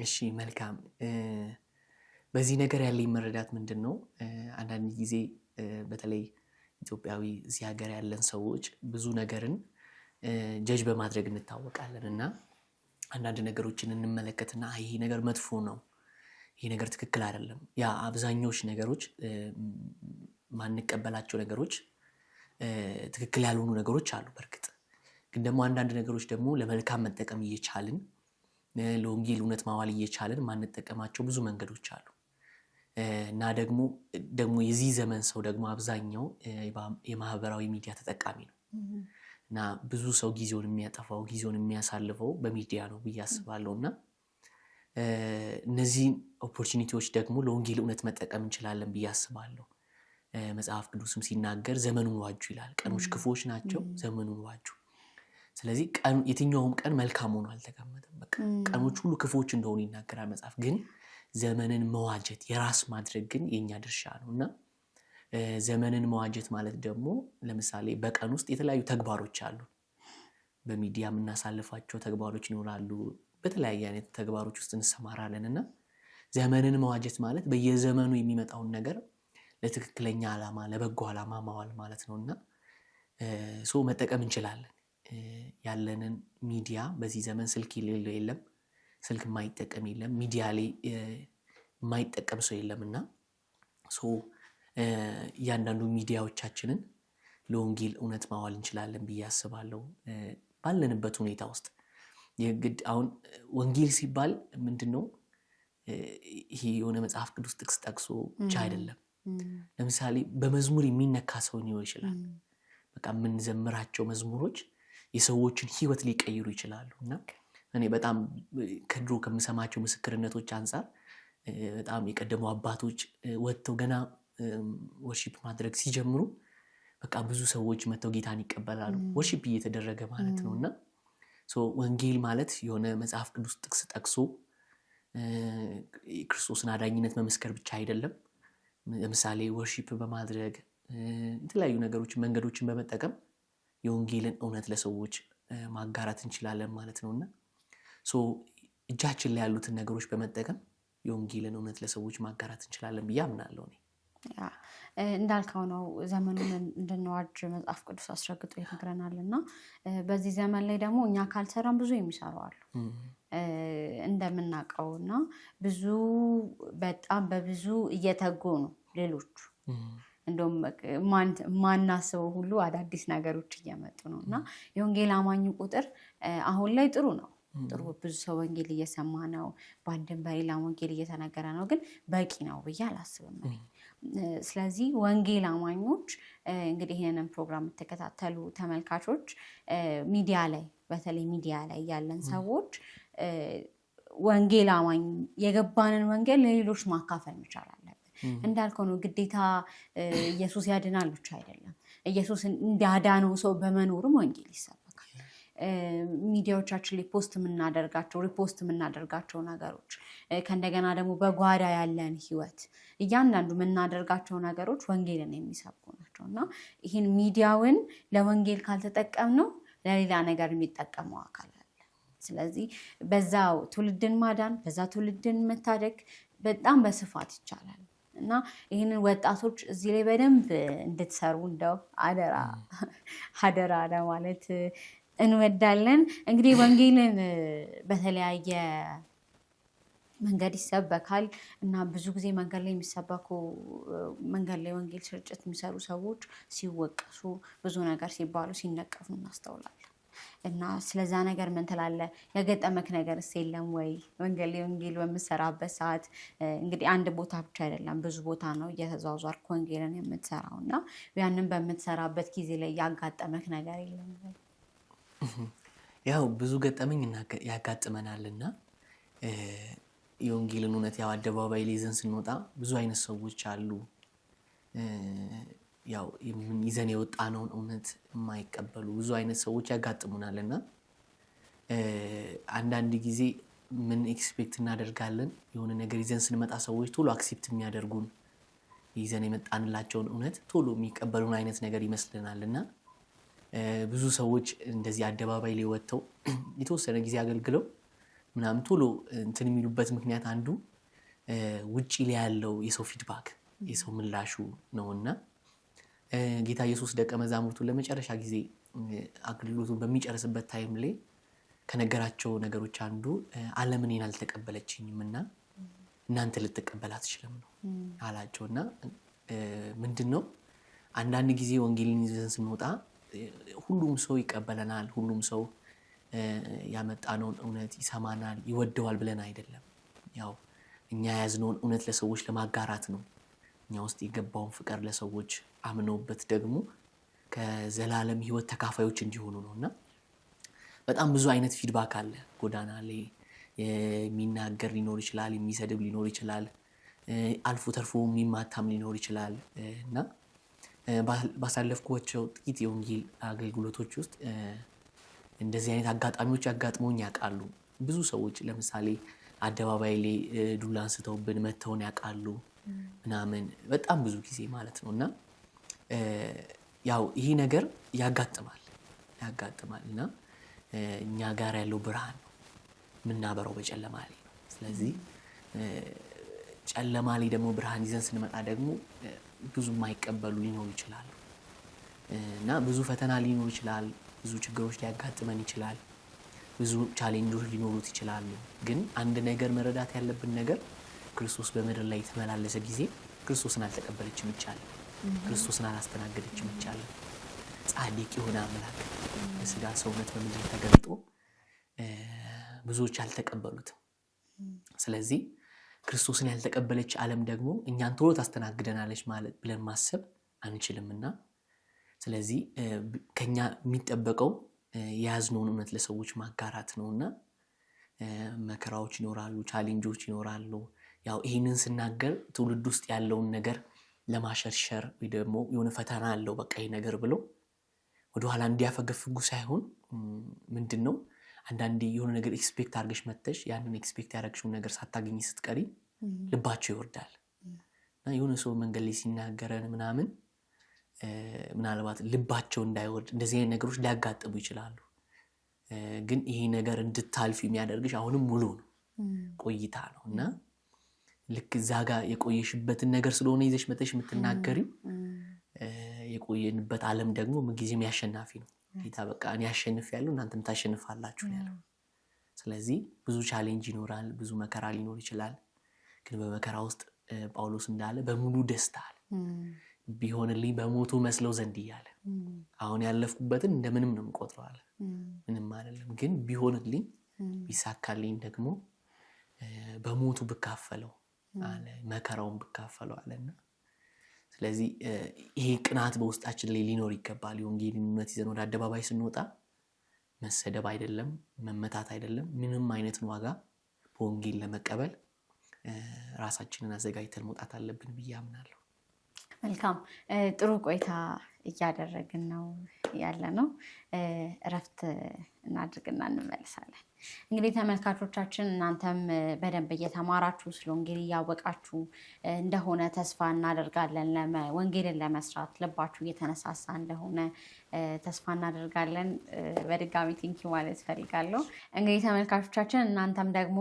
እሺ መልካም። በዚህ ነገር ያለኝ መረዳት ምንድን ነው? አንዳንድ ጊዜ በተለይ ኢትዮጵያዊ እዚህ ሀገር ያለን ሰዎች ብዙ ነገርን ጀጅ በማድረግ እንታወቃለን እና አንዳንድ ነገሮችን እንመለከትና ይሄ ነገር መጥፎ ነው፣ ይሄ ነገር ትክክል አይደለም። ያ አብዛኞቹ ነገሮች ማንቀበላቸው ነገሮች ትክክል ያልሆኑ ነገሮች አሉ። በእርግጥ ግን ደግሞ አንዳንድ ነገሮች ደግሞ ለመልካም መጠቀም እየቻልን ለወንጌል እውነት ማዋል እየቻልን ማንጠቀማቸው ብዙ መንገዶች አሉ እና ደግሞ የዚህ ዘመን ሰው ደግሞ አብዛኛው የማህበራዊ ሚዲያ ተጠቃሚ ነው እና ብዙ ሰው ጊዜውን የሚያጠፋው ጊዜውን የሚያሳልፈው በሚዲያ ነው ብዬ አስባለሁ። እና እነዚህን ኦፖርቹኒቲዎች ደግሞ ለወንጌል እውነት መጠቀም እንችላለን ብዬ አስባለሁ። መጽሐፍ ቅዱስም ሲናገር ዘመኑን ዋጁ ይላል። ቀኖች ክፉዎች ናቸው፣ ዘመኑን ዋጁ። ስለዚህ የትኛውም ቀን መልካም ሆኖ አልተቀመጠም። በቃ ቀኖች ሁሉ ክፉዎች እንደሆኑ ይናገራል መጽሐፍ። ግን ዘመንን መዋጀት የራስ ማድረግ ግን የኛ ድርሻ ነው እና ዘመንን መዋጀት ማለት ደግሞ ለምሳሌ በቀን ውስጥ የተለያዩ ተግባሮች አሉ። በሚዲያ የምናሳልፋቸው ተግባሮች ይኖራሉ። በተለያየ አይነት ተግባሮች ውስጥ እንሰማራለን እና ዘመንን መዋጀት ማለት በየዘመኑ የሚመጣውን ነገር ለትክክለኛ ዓላማ ለበጎ ዓላማ ማዋል ማለት ነው እና መጠቀም እንችላለን። ያለንን ሚዲያ በዚህ ዘመን ስልክ የሌለው የለም፣ ስልክ የማይጠቀም የለም፣ ሚዲያ ላይ የማይጠቀም ሰው የለም እና እያንዳንዱ ሚዲያዎቻችንን ለወንጌል እውነት ማዋል እንችላለን ብዬ አስባለሁ። ባለንበት ሁኔታ ውስጥ የግድ አሁን ወንጌል ሲባል ምንድን ነው ይሄ የሆነ መጽሐፍ ቅዱስ ጥቅስ ጠቅሶ ብቻ አይደለም። ለምሳሌ በመዝሙር የሚነካ ሰው ሊሆን ይችላል። በቃ የምንዘምራቸው መዝሙሮች የሰዎችን ሕይወት ሊቀይሩ ይችላሉ እና እኔ በጣም ከድሮ ከምሰማቸው ምስክርነቶች አንጻር በጣም የቀደሙ አባቶች ወጥተው ገና ወርሺፕ ማድረግ ሲጀምሩ በቃ ብዙ ሰዎች መጥተው ጌታን ይቀበላሉ። ወርሺፕ እየተደረገ ማለት ነው እና ወንጌል ማለት የሆነ መጽሐፍ ቅዱስ ጥቅስ ጠቅሶ የክርስቶስን አዳኝነት መመስከር ብቻ አይደለም። ለምሳሌ ወርሺፕ በማድረግ የተለያዩ ነገሮችን መንገዶችን በመጠቀም የወንጌልን እውነት ለሰዎች ማጋራት እንችላለን ማለት ነው እና እጃችን ላይ ያሉትን ነገሮች በመጠቀም የወንጌልን እውነት ለሰዎች ማጋራት እንችላለን ብዬ አምናለሁ። እንዳልከው ነው ዘመኑን እንድንዋጅ መጽሐፍ ቅዱስ አስረግጦ ይነግረናል እና በዚህ ዘመን ላይ ደግሞ እኛ ካልሰራን ብዙ የሚሰሩ አሉ እንደምናውቀው እና በጣም በብዙ እየተጉ ነው ሌሎቹ። እንደውም ማናስበው ሁሉ አዳዲስ ነገሮች እየመጡ ነው እና የወንጌል አማኙ ቁጥር አሁን ላይ ጥሩ ነው። ጥሩ ብዙ ሰው ወንጌል እየሰማ ነው፣ በአንድም በሌላ ወንጌል እየተነገረ ነው። ግን በቂ ነው ብዬ አላስብም። ስለዚህ ወንጌል አማኞች እንግዲህ ይህንን ፕሮግራም የምትከታተሉ ተመልካቾች ሚዲያ ላይ በተለይ ሚዲያ ላይ ያለን ሰዎች ወንጌል አማኝ የገባንን ወንጌል ለሌሎች ማካፈል መቻል አለብን። እንዳልከው ነው ግዴታ ኢየሱስ ያድናል ብቻ አይደለም። ኢየሱስ እንዳዳነው ሰው በመኖርም ወንጌል ይሰማል። ሚዲያዎቻችን ላይ ሪፖስት የምናደርጋቸው ነገሮች ከእንደገና ደግሞ በጓዳ ያለን ህይወት እያንዳንዱ የምናደርጋቸው ነገሮች ወንጌልን የሚሰብኩ ናቸው እና ይህን ሚዲያውን ለወንጌል ካልተጠቀምነው ለሌላ ነገር የሚጠቀመው አካል አለ። ስለዚህ በዛው ትውልድን ማዳን በዛ ትውልድን መታደግ በጣም በስፋት ይቻላል እና ይህንን ወጣቶች እዚህ ላይ በደንብ እንድትሰሩ እንደው አደራ ለማለት እንወዳለን። እንግዲህ ወንጌልን በተለያየ መንገድ ይሰበካል እና ብዙ ጊዜ መንገድ ላይ የሚሰበኩ መንገድ ላይ ወንጌል ስርጭት የሚሰሩ ሰዎች ሲወቀሱ ብዙ ነገር ሲባሉ ሲነቀፉ እናስተውላለን እና ስለዛ ነገር ምን ትላለህ? የገጠመክ ነገርስ የለም ወይ? መንገድ ላይ ወንጌል በምትሰራበት ሰዓት እንግዲህ አንድ ቦታ ብቻ አይደለም ብዙ ቦታ ነው እየተዟዟርክ ወንጌልን የምትሰራው እና ያንን በምትሰራበት ጊዜ ላይ ያጋጠመክ ነገር የለም ወይ? ያው ብዙ ገጠመኝ ያጋጥመናልና የወንጌልን እውነት ያው አደባባይ ላይ ይዘን ስንወጣ ብዙ አይነት ሰዎች አሉ። ያው ይዘን የወጣነውን እውነት የማይቀበሉ ብዙ አይነት ሰዎች ያጋጥሙናልና አንዳንድ ጊዜ ምን ኤክስፔክት እናደርጋለን? የሆነ ነገር ይዘን ስንመጣ ሰዎች ቶሎ አክሴፕት የሚያደርጉን ይዘን የመጣንላቸውን እውነት ቶሎ የሚቀበሉን አይነት ነገር ይመስልናልና ብዙ ሰዎች እንደዚህ አደባባይ ላይ ወጥተው የተወሰነ ጊዜ አገልግለው ምናምን ቶሎ እንትን የሚሉበት ምክንያት አንዱ ውጪ ላይ ያለው የሰው ፊድባክ የሰው ምላሹ ነውና ጌታ ኢየሱስ ደቀ መዛሙርቱን ለመጨረሻ ጊዜ አገልግሎቱን በሚጨርስበት ታይም ላይ ከነገራቸው ነገሮች አንዱ ዓለም እኔን አልተቀበለችኝምና እናንተ ልትቀበል አትችልም ነው አላቸውና ምንድነው አንዳንድ ጊዜ ወንጌልን ይዘን ስንወጣ ሁሉም ሰው ይቀበለናል ሁሉም ሰው ያመጣነውን እውነት ይሰማናል ይወደዋል ብለን አይደለም ያው እኛ ያዝነውን እውነት ለሰዎች ለማጋራት ነው እኛ ውስጥ የገባውን ፍቅር ለሰዎች አምነውበት ደግሞ ከዘላለም ህይወት ተካፋዮች እንዲሆኑ ነውና በጣም ብዙ አይነት ፊድባክ አለ ጎዳና ላይ የሚናገር ሊኖር ይችላል የሚሰድብ ሊኖር ይችላል አልፎ ተርፎ የሚማታም ሊኖር ይችላል እና ባሳለፍኳቸው ጥቂት የወንጌል አገልግሎቶች ውስጥ እንደዚህ አይነት አጋጣሚዎች ያጋጥመውኝ ያውቃሉ ብዙ ሰዎች ለምሳሌ አደባባይ ላይ ዱላ አንስተውብን መተውን ያውቃሉ ምናምን በጣም ብዙ ጊዜ ማለት ነውና ያው ይሄ ነገር ያጋጥማልና እኛ ጋር ያለው ብርሃን ነው ምናበረው በጨለማ ላይ ነው ስለዚህ ጨለማ ላይ ደግሞ ብርሃን ይዘን ስንመጣ ደግሞ ብዙ ማይቀበሉ ሊኖር ይችላል እና ብዙ ፈተና ሊኖር ይችላል ብዙ ችግሮች ሊያጋጥመን ይችላል ብዙ ቻሌንጆች ሊኖሩት ይችላሉ ግን አንድ ነገር መረዳት ያለብን ነገር ክርስቶስ በመድር ላይ ተመላለሰ ጊዜ ክርስቶስን አልተቀበለችም ይቻላል ክርስቶስን አላስተናገደችም ይቻላል ጻድቅ የሆነ አምላክ በስጋ ሰውነት በምድር ተገልጦ ብዙዎች አልተቀበሉትም ስለዚህ ክርስቶስን ያልተቀበለች ዓለም ደግሞ እኛን ቶሎ ታስተናግደናለች ማለት ብለን ማሰብ አንችልምና ስለዚህ ከኛ የሚጠበቀው የያዝነውን እውነት ለሰዎች ማጋራት ነውና መከራዎች ይኖራሉ ቻሌንጆች ይኖራሉ ያው ይሄንን ስናገር ትውልድ ውስጥ ያለውን ነገር ለማሸርሸር ወይ ደግሞ የሆነ ፈተና አለው በቃ ይሄ ነገር ብሎ ወደ ኋላ እንዲያፈገፍጉ ሳይሆን ምንድነው አንዳንዴ የሆነ ነገር ኤክስፔክት አድርገሽ መተሽ ያንን ኤክስፔክት ያደረግሽው ነገር ሳታገኝ ስትቀሪ ልባቸው ይወርዳል እና የሆነ ሰው መንገድ ላይ ሲናገረን ምናምን ምናልባት ልባቸው እንዳይወርድ እንደዚህ አይነት ነገሮች ሊያጋጥሙ ይችላሉ ግን ይሄ ነገር እንድታልፊ የሚያደርግሽ አሁንም ሙሉ ነው ቆይታ ነውና ልክ ዛጋ የቆየሽበትን ነገር ስለሆነ ይዘሽ መተሽ የምትናገሪው የቆየንበት ዓለም ደግሞ ምንጊዜም ያሸናፊ ነው ጌታ በቃ እኔ ያሸንፋለሁ እናንተም ታሸንፋላችሁ ያለው ስለዚህ ብዙ ቻሌንጅ ይኖራል ብዙ መከራ ሊኖር ይችላል ግን በመከራ ውስጥ ጳውሎስ እንዳለ በሙሉ ደስታ አለ ቢሆንልኝ በሞቱ መስለው ዘንድ ይያለ አሁን ያለፍኩበትን እንደምንም ነው የምቆጥረው አለ ምንም አይደለም ግን ቢሆንልኝ ቢሳካልኝ ደግሞ በሞቱ ብካፈለው አለ መከራውን ብካፈለው አለና ስለዚህ ይሄ ቅናት በውስጣችን ላይ ሊኖር ይገባል የወንጌልን እውነት ይዘን ወደ አደባባይ ስንወጣ መሰደብ አይደለም መመታት አይደለም ምንም አይነት ዋጋ በወንጌል ለመቀበል ራሳችንን አዘጋጅተን መውጣት አለብን ብዬ አምናለሁ መልካም ጥሩ ቆይታ እያደረግን ነው ያለነው እረፍት እናድርግና እንመለሳለን እንግዲህ ተመልካቾቻችን እናንተም በደንብ እየተማራችሁ ስለ ወንጌል እያወቃችሁ እንደሆነ ተስፋ እናደርጋለን ወንጌልን ለመስራት ልባችሁ እየተነሳሳ እንደሆነ ተስፋ እናደርጋለን በድጋሚ ቲንኪው ማለት ፈልጋለሁ እንግዲህ ተመልካቾቻችን እናንተም ደግሞ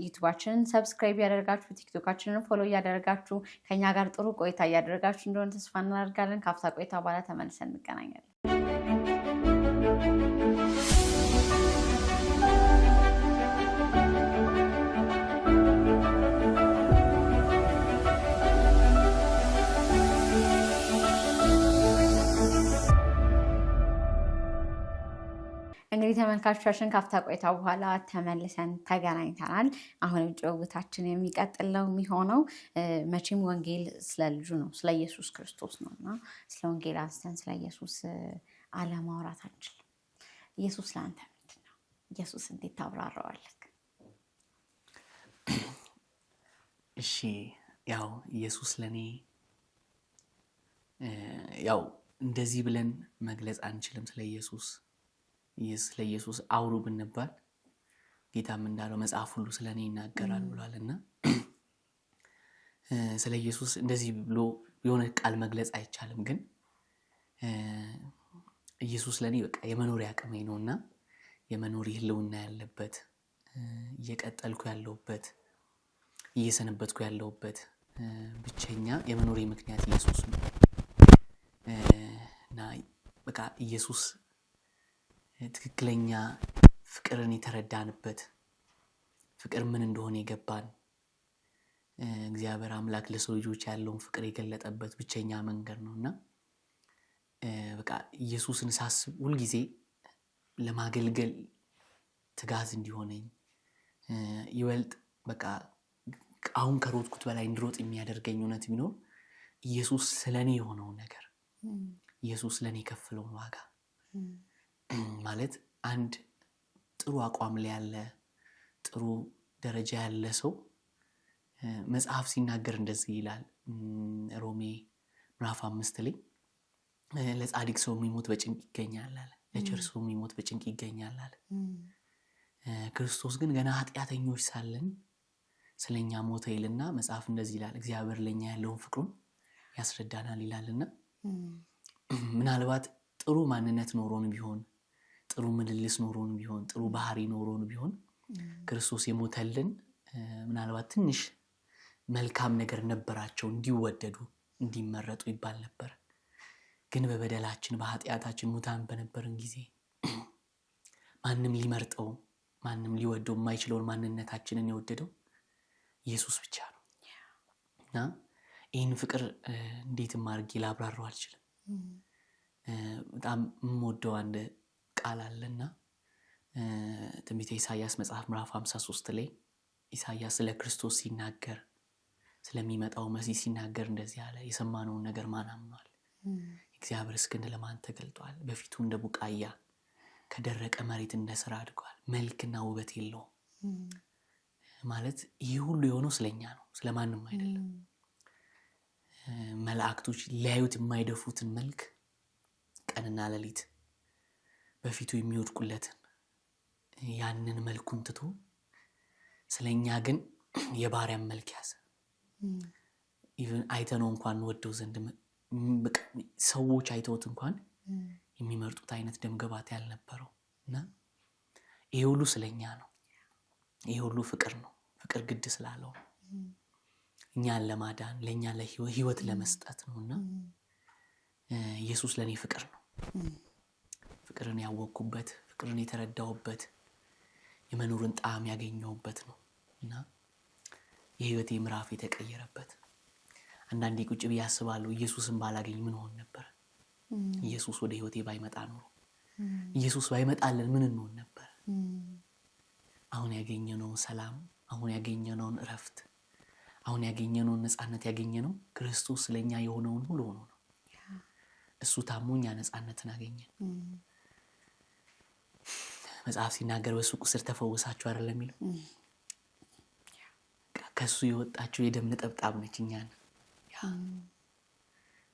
ዩቲዩባችንን ሰብስክራይብ ያደርጋችሁ ቲክቶካችንን ፎሎ ያደርጋችሁ ከኛ ጋር ጥሩ ቆይታ እያደረጋችሁ እንደሆነ ተስፋ እናደርጋለን ካፍታ ቆይታ በኋላ ተመልሰን እንገናኛለን እንግዲህ ተመልካቾቻችን ካፍታ ቆይታ በኋላ ተመልሰን ተገናኝተናል አሁንም ጭውውታችን የሚቀጥል ነው የሚሆነው መቼም ወንጌል ስለ ልጁ ነው ስለ ኢየሱስ ክርስቶስ ነውና ስለ ወንጌል አንስተን ስለ ኢየሱስ አለማውራት አንችልም ኢየሱስ ለአንተ ምንድነው ኢየሱስ እንዴት ታብራራዋለህ እሺ ያው ኢየሱስ ለኔ ያው እንደዚህ ብለን መግለጽ አንችልም ስለ ኢየሱስ አውሩ ብንባል ጌታም እንዳለው መጽሐፍ ሁሉ ስለኔ ይናገራል ብሏልና ስለ ኢየሱስ እንደዚህ ብሎ የሆነ ቃል መግለጽ አይቻልም። ግን ኢየሱስ ለኔ በቃ የመኖሪያ አቅሜ ነውና የመኖር ህልውና ያለበት እየቀጠልኩ ያለሁበት እየሰነበትኩ ያለሁበት ብቸኛ የመኖሬ ምክንያት ኢየሱስ ነው። እና በቃ ኢየሱስ ትክክለኛ ፍቅርን የተረዳንበት ፍቅር ምን እንደሆነ የገባን እግዚአብሔር አምላክ ለሰው ልጆች ያለውን ፍቅር የገለጠበት ብቸኛ መንገድ ነውና በቃ ኢየሱስን ሳስብ ሁሉ ጊዜ ለማገልገል ትጋት እንዲሆነኝ ይበልጥ በቃ አሁን ከሮጥኩት በላይ እንድሮጥ የሚያደርገኝ እውነት ቢኖር ኢየሱስ ስለኔ የሆነው ነገር ኢየሱስ ለኔ ከፍለውን ዋጋ ማለት አንድ ጥሩ አቋም ላይ ያለ ጥሩ ደረጃ ያለ ሰው መጽሐፍ ሲናገር እንደዚህ ይላል ሮሜ ምዕራፍ 5 ላይ ለጻድቅ ሰው የሚሞት በጭንቅ ይገኛል አለ ለቸር ሰው የሚሞት በጭንቅ ይገኛል አለ ክርስቶስ ግን ገና ኃጢአተኞች ሳለን ስለኛ ሞተ ይልና መጽሐፍ እንደዚህ ይላል እግዚአብሔር ለኛ ያለውን ፍቅሩን ያስረዳናል ይላልና ምናልባት ጥሩ ማንነት ኖሮን ቢሆን ጥሩ ምልልስ ኖሮን ቢሆን ጥሩ ባህሪ ኖሮን ቢሆን ክርስቶስ የሞተልን ምናልባት ትንሽ መልካም ነገር ነበራቸው እንዲወደዱ እንዲመረጡ ይባል ነበር። ግን በበደላችን በኃጢአታችን ሙታን በነበርን ጊዜ ማንንም ሊመርጠው ማንንም ሊወደው የማይችለውን ማንነታችንን የወደደው ኢየሱስ ብቻ ነው። እና ይህን ፍቅር እንዴትም አድርጌ ላብራራው አልችልም። በጣም የምወደው አንድ ቃል አለና ትንቢተ ኢሳይያስ መጽሐፍ ምዕራፍ 53 ላይ ኢሳይያስ ስለ ክርስቶስ ሲናገር ስለሚመጣው መሲህ ሲናገር እንደዚህ አለ የሰማነውን ነገር ማን አምኗል? እግዚአብሔርስ ክንድ ለማን ተገልጧል? በፊቱ እንደ ቡቃያ ከደረቀ መሬት እንደ ሥር አድጓል፣ መልክና ውበት የለውም። ማለት ይህ ሁሉ የሆነው ስለኛ ነው፣ ስለማንም አይደለም። መላእክቶች ሊያዩት የማይደፉትን መልክ ቀንና ሌሊት በፊቱ የሚወድቁለትን ያንን መልኩን ትቶ ስለኛ ግን የባሪያን መልክ ያዘ። ኢቭን አይተነው እንኳን ወደው ዘንድ ሰዎች አይተውት እንኳን የሚመርጡት አይነት ደምግባት ያልነበረው እና ይሄ ሁሉ ስለኛ ነው። ይሄ ሁሉ ፍቅር ነው። ፍቅር ግድ ስላለው እኛን ለማዳን ለኛ ለህይወት ለመስጠት ነውና ኢየሱስ ለኔ ፍቅር ነው። ፍቅርን ያወቅኩበት ፍቅርን የተረዳሁበት የመኖርን ጣዕም ያገኘሁበት ነው እና የህይወቴ ምዕራፍ የተቀየረበት። አንዳንዴ ቁጭ ብዬ አስባለሁ ኢየሱስን ባላገኝ ምን ሆን ነበር? ኢየሱስ ወደ ህይወቴ ባይመጣ ኖሮ ኢየሱስ ባይመጣልን ምን እንሆን ነበር? አሁን ያገኘነውን ሰላም አሁን ያገኘነውን እረፍት አሁን ያገኘነውን ነፃነት ያገኘነው ክርስቶስ ለኛ የሆነውን ሁሉ ሆኖ ነው። እሱ ታሞኛ ነፃነትን አገኘን። መጽሐፍ ሲናገር በሱ ቁስል ተፈወሳችሁ አይደለም የሚለው? ከሱ የወጣችው የደም ነጠብጣብ ነች እኛን።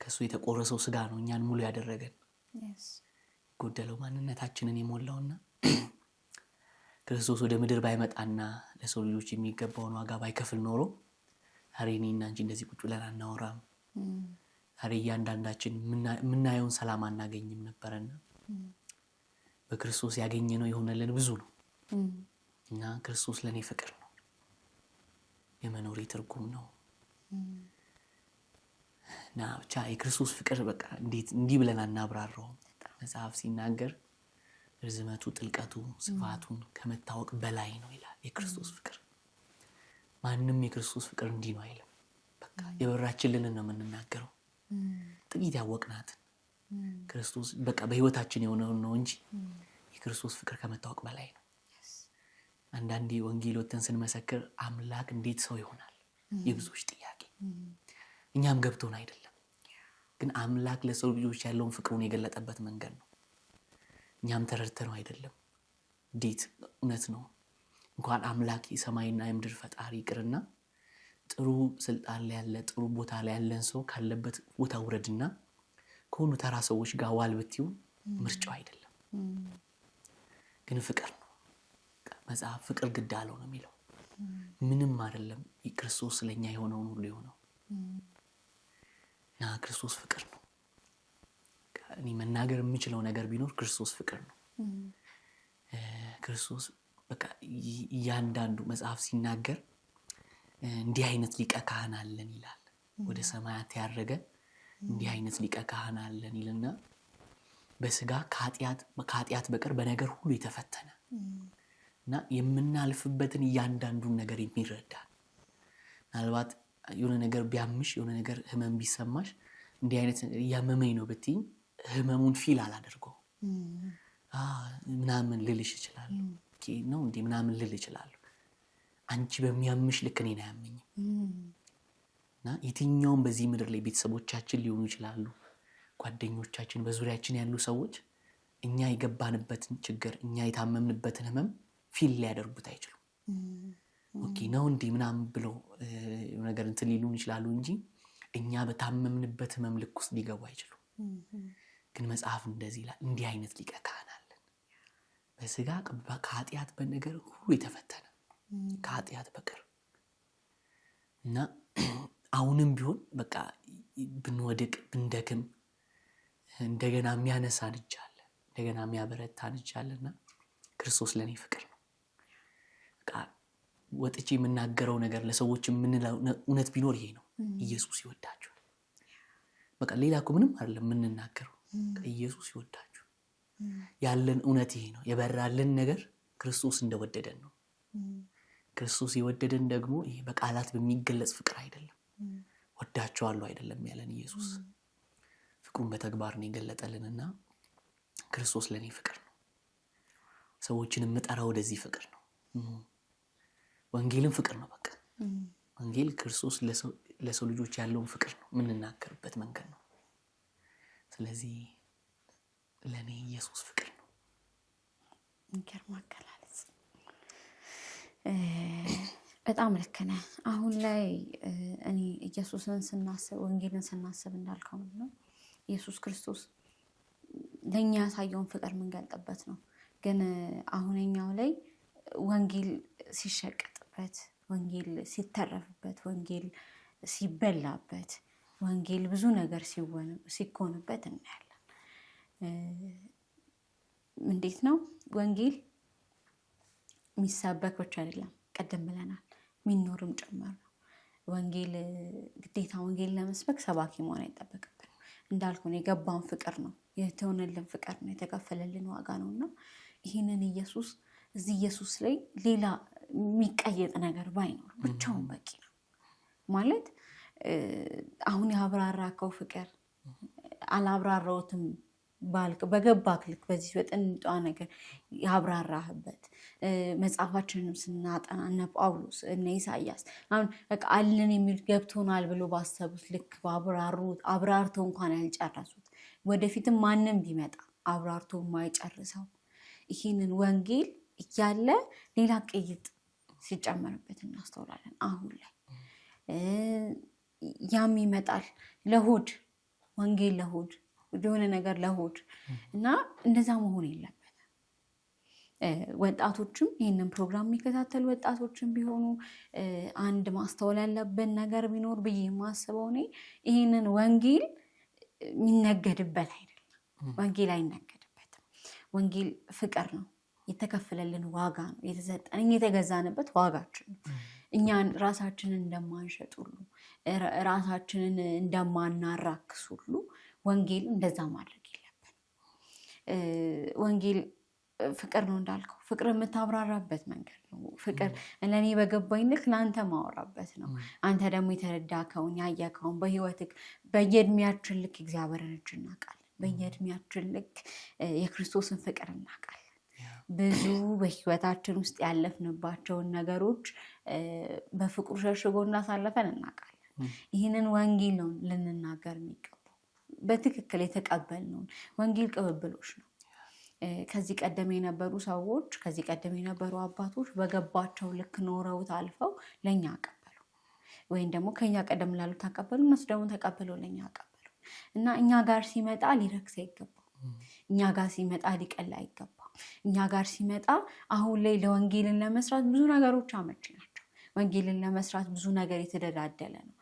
ከሱ የተቆረሰው ስጋ ነው እኛን ሙሉ ያደረገን። ጎደለው ማንነታችንን የሞላውና ክርስቶስ ወደ ምድር ባይመጣና ለሰው ልጆች የሚገባውን ዋጋ ባይከፍል ኖሮ ዛሬ እኔና አንቺ እንደዚህ ቁጭ ብለን አናወራም። ዛሬ እያንዳንዳችን የምናየውን ሰላም አናገኝም ነበርና በክርስቶስ ያገኘነው የሆነልን ብዙ ነው እና ክርስቶስ ለኔ ፍቅር ነው፣ የመኖሬ ትርጉም ነው እና ብቻ የክርስቶስ ፍቅር በቃ እንዲህ ብለን አናብራራውም። መጽሐፍ ሲናገር ርዝመቱ ጥልቀቱ ስፋቱን ከመታወቅ በላይ ነው ይላል። የክርስቶስ ፍቅር ማንም የክርስቶስ ፍቅር እንዲህ ነው አይልም። በቃ የበራችልንን ነው የምንናገረው፣ ጥቂት ያወቅናትን ክርስቶስ በቃ በህይወታችን የሆነው ነው እንጂ የክርስቶስ ፍቅር ከመታወቅ በላይ ነው። አንዳንዴ ወንጌል ወተን ስንመሰክር አምላክ እንዴት ሰው ይሆናል የብዙዎች ጥያቄ፣ እኛም ገብቶን አይደለም። ግን አምላክ ለሰው ልጆች ያለውን ፍቅሩን የገለጠበት መንገድ ነው። እኛም ተረድተነው አይደለም። እንዴት እውነት ነው። እንኳን አምላክ የሰማይና የምድር ፈጣሪ ይቅርና ጥሩ ስልጣን ላይ ያለ ጥሩ ቦታ ላይ ያለን ሰው ካለበት ቦታ ውረድና ከሆኑ ተራ ሰዎች ጋር ዋል ብትዩ ምርጫው አይደለም። ግን ፍቅር ነው። መጽሐፍ ፍቅር ግድ አለው ነው የሚለው። ምንም አይደለም ክርስቶስ ስለኛ የሆነውን ሁሉ የሆነው እና ክርስቶስ ፍቅር ነው። እኔ መናገር የምችለው ነገር ቢኖር ክርስቶስ ፍቅር ነው። ክርስቶስ በቃ እያንዳንዱ መጽሐፍ ሲናገር እንዲህ አይነት ሊቀ ካህን አለን ይላል። ወደ ሰማያት ያረገ እንዲህ አይነት ሊቀ ካህን አለን ይልና በስጋ ከኃጢአት በቀር በነገር ሁሉ የተፈተነ እና የምናልፍበትን እያንዳንዱን ነገር የሚረዳ ምናልባት የሆነ ነገር ቢያምሽ የሆነ ነገር ህመም ቢሰማሽ እንዲህ አይነት እያመመኝ ነው ብትይኝ ህመሙን ፊል አላደርገው ምናምን ልልሽ ይችላል ነው እንዴ ምናምን ልል ይችላል። አንቺ በሚያምሽ ልክ እኔን አያመኝም። እና የትኛውም በዚህ ምድር ላይ ቤተሰቦቻችን ሊሆኑ ይችላሉ፣ ጓደኞቻችን፣ በዙሪያችን ያሉ ሰዎች እኛ የገባንበትን ችግር እኛ የታመምንበትን ህመም ፊል ሊያደርጉት አይችሉም። ኦኬ ነው እንዴ ምናምን ብለው ነገር እንትን ሊሉን ይችላሉ እንጂ እኛ በታመምንበት ህመም ልክ ውስጥ ሊገቡ አይችሉም። ግን መጽሐፍ እንደዚህ ይላል፣ እንዲህ አይነት ሊቀ ካህን አለን በስጋ ከኃጢአት በነገር ሁሉ የተፈተነ ከኃጢአት በቀር እና አሁንም ቢሆን በቃ ብንወድቅ ብንደክም እንደገና የሚያነሳን እጅ አለ፣ እንደገና የሚያበረታን እጅ አለና ክርስቶስ ለኔ ፍቅር ነው። በቃ ወጥቼ የምናገረው ነገር ለሰዎች የምንለው እውነት ቢኖር ይሄ ነው፣ ኢየሱስ ይወዳችኋል። በቃ ሌላ እኮ ምንም አይደለም የምንናገረው፣ ኢየሱስ ይወዳችሁ ያለን እውነት ይሄ ነው። የበራልን ነገር ክርስቶስ እንደወደደን ነው። ክርስቶስ የወደደን ደግሞ ይሄ በቃላት በሚገለጽ ፍቅር አይደለም፣ ወዳቸዋለሁ አይደለም ያለን ኢየሱስ ፍቅሩን በተግባር ነው የገለጠልንና ክርስቶስ ለኔ ፍቅር ነው። ሰዎችን የምጠራው ወደዚህ ፍቅር ነው። ወንጌልም ፍቅር ነው። በቃ ወንጌል ክርስቶስ ለሰው ልጆች ያለውን ፍቅር ነው የምንናገርበት መንገድ ነው። ስለዚህ ለኔ ኢየሱስ ፍቅር ነው። እንከርማ አገላለጽ በጣም ልክ ነህ። አሁን ላይ እኔ ኢየሱስን ስናስብ ወንጌልን ስናስብ እንዳልከው ነው ኢየሱስ ክርስቶስ ለኛ ያሳየውን ፍቅር የምንገልጥበት ነው። ግን አሁንኛው ላይ ወንጌል ሲሸቀጥበት፣ ወንጌል ሲተረፍበት፣ ወንጌል ሲበላበት፣ ወንጌል ብዙ ነገር ሲኮንበት እናያለን። እንዴት ነው ወንጌል የሚሰበክ ብቻ አይደለም፣ ቀደም ብለናል፣ የሚኖርም ጭምር ነው። ወንጌል ግዴታ ወንጌል ለመስበክ ሰባኪ መሆን አይጠበቅብን። እንዳልኩን የገባን ፍቅር ነው፣ የተሆነልን ፍቅር ነው፣ የተከፈለልን ዋጋ ነውና ይህንን ኢየሱስ እዚህ ኢየሱስ ላይ ሌላ የሚቀየጥ ነገር ባይኖር ብቻውን በቂ ነው ማለት። አሁን ያብራራከው ፍቅር አላብራራውትም ባልክ በገባክ ልክ በዚህ በጥንጧ ነገር ያብራራህበት መጽሐፋችንንም ስናጠና እነ ጳውሎስ እነ ኢሳያስ አሁን በቃ አለን የሚል ገብቶናል ብሎ ባሰቡት ልክ አብራርተው እንኳን ያልጨረሱት ወደፊትም ማንም ቢመጣ አብራርቶ የማይጨርሰው ይህንን ወንጌል እያለ ሌላ ቅይጥ ሲጨመርበት እናስተውላለን። አሁን ላይ ያም ይመጣል ለሆድ ወንጌል ለሆድ የሆነ ነገር ለሆድ እና እንደዛ መሆን የለበትም። ወጣቶችም ይህንን ፕሮግራም የሚከታተሉ ወጣቶችም ቢሆኑ አንድ ማስተዋል ያለብን ነገር ቢኖር ብዬ የማስበው እኔ ይህንን ወንጌል የሚነገድበት አይደለም። ወንጌል አይነገድበትም። ወንጌል ፍቅር ነው፣ የተከፈለልን ዋጋ ነው፣ የተሰጠን የተገዛንበት ዋጋችን ነው። እኛን ራሳችንን እንደማንሸጥ ሁሉ ራሳችንን እንደማናራክስ ሁሉ ወንጌል እንደዛ ማድረግ የለብን። ወንጌል ፍቅር ነው እንዳልከው፣ ፍቅር የምታብራራበት መንገድ ነው። ፍቅር ለእኔ በገባኝ ልክ ለአንተ ማወራበት ነው። አንተ ደግሞ የተረዳከውን ያየከውን በህይወትህ በየእድሜያችን ልክ እግዚአብሔርን እጅ እናውቃለን። በየእድሜያችን ልክ የክርስቶስን ፍቅር እናውቃለን። ብዙ በህይወታችን ውስጥ ያለፍንባቸውን ነገሮች በፍቅሩ ሸሽጎ እናሳለፈን እናውቃለን። ይህንን ወንጌል ነው ልንናገር የሚገባው። በትክክል የተቀበልነውን ወንጌል ቅብብሎች ነው። ከዚህ ቀደም የነበሩ ሰዎች፣ ከዚህ ቀደም የነበሩ አባቶች በገባቸው ልክ ኖረውት አልፈው ለእኛ አቀበሉ፣ ወይም ደግሞ ከኛ ቀደም ላሉት አቀበሉ፣ እነሱ ደግሞ ተቀብለው ለእኛ አቀበሉ እና እኛ ጋር ሲመጣ ሊረክስ አይገባም። እኛ ጋር ሲመጣ ሊቀላ አይገባም። እኛ ጋር ሲመጣ አሁን ላይ ለወንጌልን ለመስራት ብዙ ነገሮች አመቺ ናቸው። ወንጌልን ለመስራት ብዙ ነገር የተደላደለ ነው።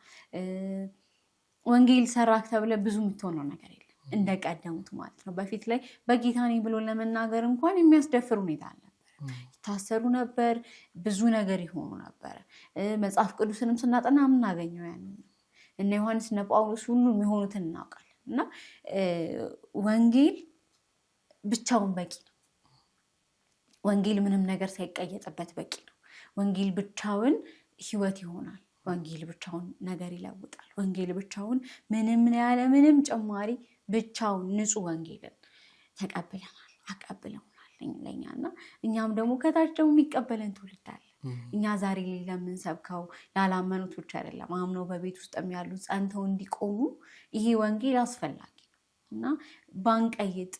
ወንጌል ሰራክ ተብለ ብዙ የምትሆነው ነገር የለም እንደቀደሙት ማለት ነው። በፊት ላይ በጌታ ነኝ ብሎ ለመናገር እንኳን የሚያስደፍር ሁኔታ አልነበረ። ይታሰሩ ነበር፣ ብዙ ነገር ይሆኑ ነበር። መጽሐፍ ቅዱስንም ስናጠና የምናገኘው ያንን ነው። እነ ዮሐንስ እነ ጳውሎስ ሁሉ የሚሆኑትን እናውቃለን። እና ወንጌል ብቻውን በቂ ነው። ወንጌል ምንም ነገር ሳይቀየጥበት በቂ ነው። ወንጌል ብቻውን ህይወት ይሆናል። ወንጌል ብቻውን ነገር ይለውጣል። ወንጌል ብቻውን ምንም ጭማሪ ብቻውን ንጹህ ወንጌልን ተቀብለናል፣ አቀብለናል ለኛ እና እኛም ደግሞ ከታች ደግሞ የሚቀበለን ትውልድ አለ። እኛ ዛሬ ላይ ለምንሰብከው ያላመኑት ብቻ አይደለም፣ አምነው በቤት ውስጥ ያሉ ጸንተው እንዲቆሙ ይሄ ወንጌል አስፈላጊ ነው እና ባንቀይጥ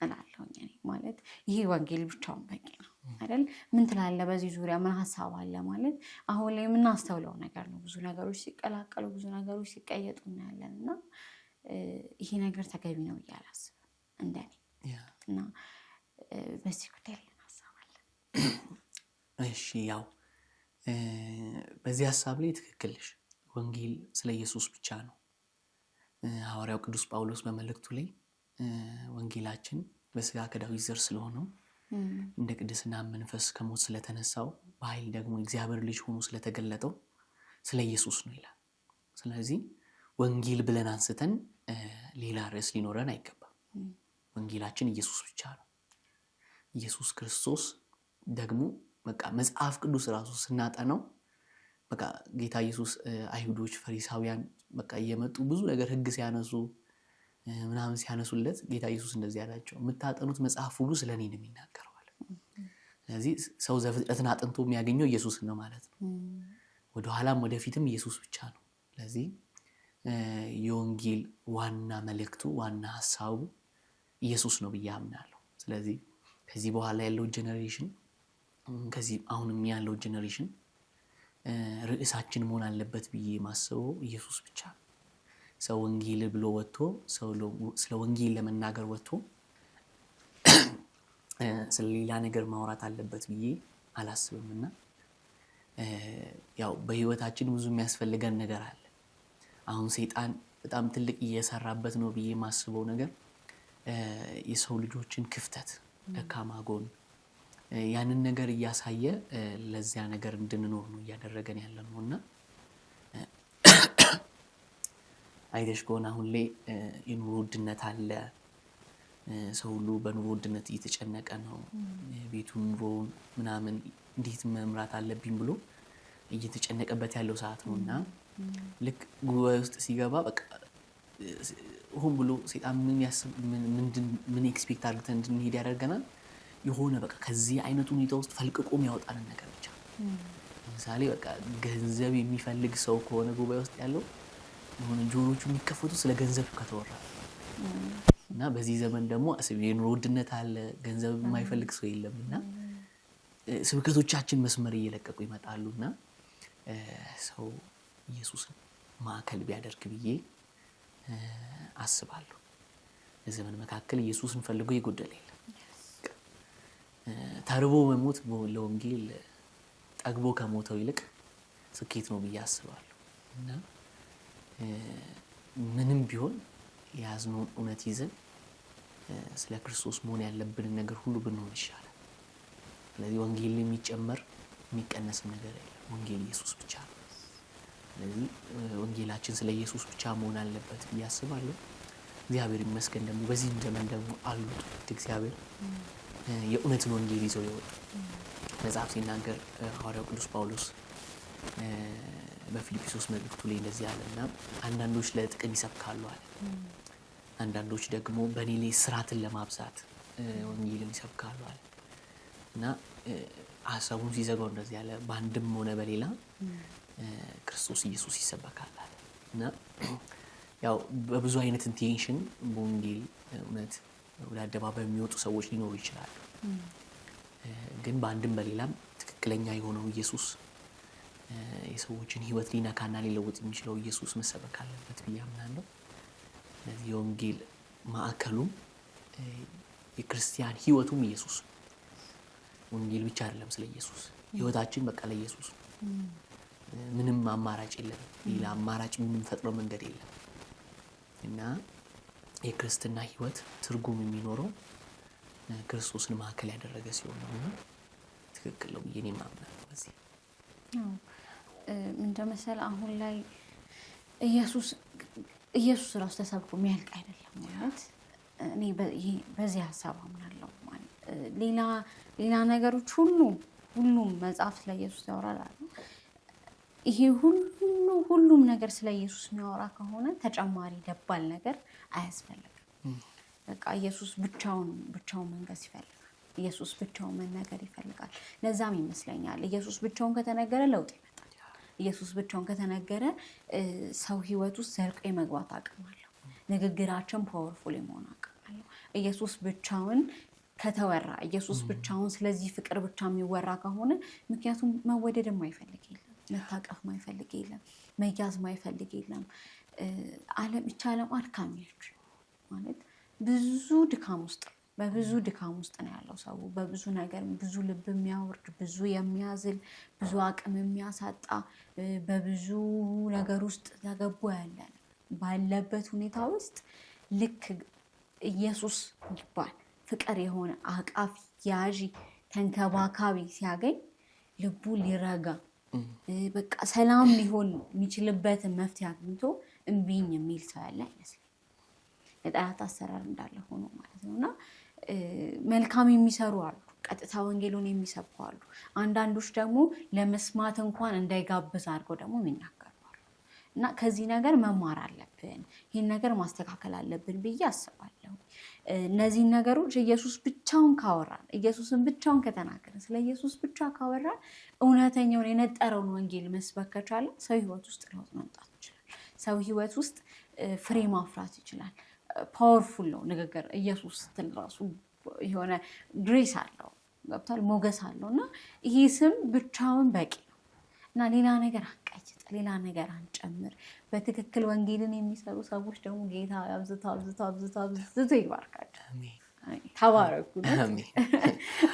እላለሁኝ እኔ። ማለት ይሄ ወንጌል ብቻውን በቂ ነው አይደል? ምን ትላለህ በዚህ ዙሪያ? ምን ሀሳብ አለ? ማለት አሁን ላይ የምናስተውለው ነገር ነው። ብዙ ነገሮች ሲቀላቀሉ፣ ብዙ ነገሮች ሲቀየጡ እናያለን እና ይሄ ነገር ተገቢ ነው ብዬ አላስብም እንደኔ እና በዚህ ጉዳይ ላይ ሀሳብ አለ። እሺ፣ ያው በዚህ ሀሳብ ላይ ትክክል ነሽ። ወንጌል ስለ ኢየሱስ ብቻ ነው። ሐዋርያው ቅዱስ ጳውሎስ በመልእክቱ ላይ ወንጌላችን በስጋ ከዳዊት ዘር ስለሆነው እንደ ቅድስና መንፈስ ከሞት ስለተነሳው በኃይል ደግሞ እግዚአብሔር ልጅ ሆኖ ስለተገለጠው ስለ ኢየሱስ ነው ይላል። ስለዚህ ወንጌል ብለን አንስተን ሌላ ርዕስ ሊኖረን አይገባም። ወንጌላችን ኢየሱስ ብቻ ነው። ኢየሱስ ክርስቶስ ደግሞ በቃ መጽሐፍ ቅዱስ ራሱ ስናጠናው በቃ ጌታ ኢየሱስ አይሁዶች ፈሪሳውያን በቃ እየመጡ ብዙ ነገር ህግ ሲያነሱ ምናምን ሲያነሱለት ጌታ ኢየሱስ እንደዚህ ያላቸው የምታጠኑት መጽሐፍ ሁሉ ስለኔ ነው የሚናገረው አለ። ስለዚህ ሰው ዘፍጥረትን አጥንቶ የሚያገኘው ኢየሱስን ነው ማለት ነው። ወደ ኋላም ወደፊትም ኢየሱስ ብቻ ነው። ስለዚህ የወንጌል ዋና መልእክቱ ዋና ሐሳቡ ኢየሱስ ነው ብዬ አምናለሁ። ስለዚህ ከዚህ በኋላ ያለው ጄኔሬሽን ከዚህ አሁንም ያለው ጄኔሬሽን ርዕሳችን መሆን አለበት ብዬ ማስበው ኢየሱስ ብቻ ነው። ሰው ወንጌል ብሎ ወጥቶ ስለ ወንጌል ለመናገር ወጥቶ ስለ ሌላ ነገር ማውራት አለበት ብዬ አላስብምና ያው በህይወታችን ብዙ የሚያስፈልገን ነገር አለ። አሁን ሰይጣን በጣም ትልቅ እየሰራበት ነው ብዬ ማስበው ነገር የሰው ልጆችን ክፍተት፣ ደካማ ጎን ያንን ነገር እያሳየ ለዚያ ነገር እንድንኖር ነው እያደረገን ያለነውና አይደሽ ከሆነ አሁን ላይ የኑሮ ውድነት አለ። ሰው ሁሉ በኑሮ ውድነት እየተጨነቀ ነው። ቤቱን ኑሮውን ምናምን እንዴት መምራት አለብኝ ብሎ እየተጨነቀበት ያለው ሰዓት ነውና ልክ ጉባኤ ውስጥ ሲገባ በቃ ሆን ብሎ ሰይጣን ምን ኤክስፔክት አድርገን እንድንሄድ ያደርገናል። የሆነ በቃ ከዚህ አይነት ሁኔታ ውስጥ ፈልቅቆ የሚያወጣንን ነገር ብቻ። ለምሳሌ በቃ ገንዘብ የሚፈልግ ሰው ከሆነ ጉባኤ ውስጥ ያለው የሆነ ጆሮቹ የሚከፈቱ ስለ ገንዘብ ከተወራ እና በዚህ ዘመን ደግሞ የኑሮ ውድነት አለ፣ ገንዘብ የማይፈልግ ሰው የለምና ስብከቶቻችን መስመር እየለቀቁ ይመጣሉና ሰው ኢየሱስን ማዕከል ቢያደርግ ብዬ አስባለሁ። በዘመን መካከል ኢየሱስን ፈልጎ የጎደለ የለም። ተርቦ መሞት ለወንጌል ጠግቦ ከሞተው ይልቅ ስኬት ነው ብዬ አስባለሁ እና ምንም ቢሆን የያዝነውን እውነት ይዘን ስለ ክርስቶስ መሆን ያለብንን ነገር ሁሉ ብንሆን ይሻላል። ስለዚህ ወንጌል የሚጨመር የሚቀነስም ነገር የለም። ወንጌል ኢየሱስ ብቻ ነው። ስለዚህ ወንጌላችን ስለ ኢየሱስ ብቻ መሆን አለበት ብዬ አስባለሁ። እግዚአብሔር ይመስገን ደግሞ በዚህ ዘመን ደግሞ አሉ እግዚአብሔር የእውነትን ወንጌል ይዘው የወጡ መጽሐፍ ሲናገር ሐዋርያው ቅዱስ ጳውሎስ በፊልጵስዩስ መልእክቱ ላይ እንደዚህ አለና አንዳንዶች ለጥቅም ይሰብካሉ አለ። አንዳንዶች ደግሞ በእኔ ላይ ስራትን ለማብዛት ወንጌልን ይሰብካሉ አለ እና ሀሳቡን ሲዘጋው እንደዚህ አለ፣ በአንድም ሆነ በሌላ ክርስቶስ ኢየሱስ ይሰበካል አለ እና ያው በብዙ አይነት ኢንቴንሽን በወንጌል እውነት ወደ አደባባይ የሚወጡ ሰዎች ሊኖሩ ይችላሉ። ግን በአንድም በሌላም ትክክለኛ የሆነው ኢየሱስ የሰዎችን ህይወት ሊነካና ሊለውጥ የሚችለው ኢየሱስ መሰበክ አለበት ብዬ አምናለሁ። ስለዚህ የወንጌል ማዕከሉም የክርስቲያን ህይወቱም ኢየሱስ ነው። ወንጌል ብቻ አይደለም ስለ ኢየሱስ፣ ህይወታችን በቃ ለኢየሱስ ነው። ምንም አማራጭ የለም። ሌላ አማራጭ ምንም ፈጥሮ መንገድ የለም። እና የክርስትና ህይወት ትርጉም የሚኖረው ክርስቶስን ማዕከል ያደረገ ሲሆን ነውና ትክክል ነው ብዬ እኔ ማምናለሁ። በዚህ እንደመሰለ አሁን ላይ ኢየሱስ ራሱ ተሰብኮ የሚያልቅ አይደለም ማለት እኔ በዚህ ሀሳብ አምናለሁ። ማለት ሌላ ነገሮች ሁሉም መጽሐፍ ስለ ኢየሱስ ያወራል አይደል? ይሄ ሁሉም ነገር ስለ ኢየሱስ የሚያወራ ከሆነ ተጨማሪ ደባል ነገር አያስፈልግም። በቃ ኢየሱስ ብቻውን መንገስ ይፈልጋል። ኢየሱስ ብቻውን መናገር ይፈልጋል። ለዛም ይመስለኛል ኢየሱስ ብቻውን ከተነገረ ለውጥ ይመጣል። ኢየሱስ ብቻውን ከተነገረ ሰው ህይወት ውስጥ ዘልቆ የመግባት አቅም አለው። ንግግራችን ፓወርፉል የመሆን አቅም አለው። ኢየሱስ ብቻውን ከተወራ ኢየሱስ ብቻውን ስለዚህ ፍቅር ብቻ የሚወራ ከሆነ ምክንያቱም መወደድ የማይፈልግ የለም፣ መታቀፍ ማይፈልግ የለም፣ መያዝ ማይፈልግ የለም። ዓለም አድካሚ ነች ማለት በብዙ ድካም ውስጥ ነው ያለው ሰው። በብዙ ነገር ብዙ ልብ የሚያወርድ ብዙ የሚያዝል ብዙ አቅም የሚያሳጣ በብዙ ነገር ውስጥ ተገቦ ያለ ባለበት ሁኔታ ውስጥ ልክ ኢየሱስ ይባል ፍቅር የሆነ አቃፊ ያዢ ተንከባካቢ ሲያገኝ ልቡ ሊረጋ በቃ ሰላም ሊሆን የሚችልበትን መፍትሄ አግኝቶ እምቢኝ የሚል ሰው ያለ አይመስለኝም። የጠላት አሰራር እንዳለ ሆኖ ማለት ነውና መልካም የሚሰሩ አሉ፣ ቀጥታ ወንጌሉን የሚሰብኩ አሉ። አንዳንዶች ደግሞ ለመስማት እንኳን እንዳይጋብዝ አድርገው ደግሞ የሚናገሩ አሉ። እና ከዚህ ነገር መማር አለብን፣ ይህን ነገር ማስተካከል አለብን ብዬ አስባለሁ። እነዚህን ነገሮች ኢየሱስ ብቻውን ካወራን፣ ኢየሱስን ብቻውን ከተናገርን፣ ስለ ኢየሱስ ብቻ ካወራን፣ እውነተኛውን የነጠረውን ወንጌል መስበክ ከቻለ ሰው ህይወት ውስጥ ለውጥ መምጣት ይችላል። ሰው ህይወት ውስጥ ፍሬ ማፍራት ይችላል። ፓወርፉል ነው ንግግር። ኢየሱስ ስትል ራሱ የሆነ ግሬስ አለው፣ ገብቷል፣ ሞገስ አለው። እና ይሄ ስም ብቻውን በቂ ነው እና ሌላ ነገር አንቀይጥ፣ ሌላ ነገር አንጨምር። በትክክል ወንጌልን የሚሰሩ ሰዎች ደግሞ ጌታ አብዝቶ ይባርካቸው። ተባረኩ።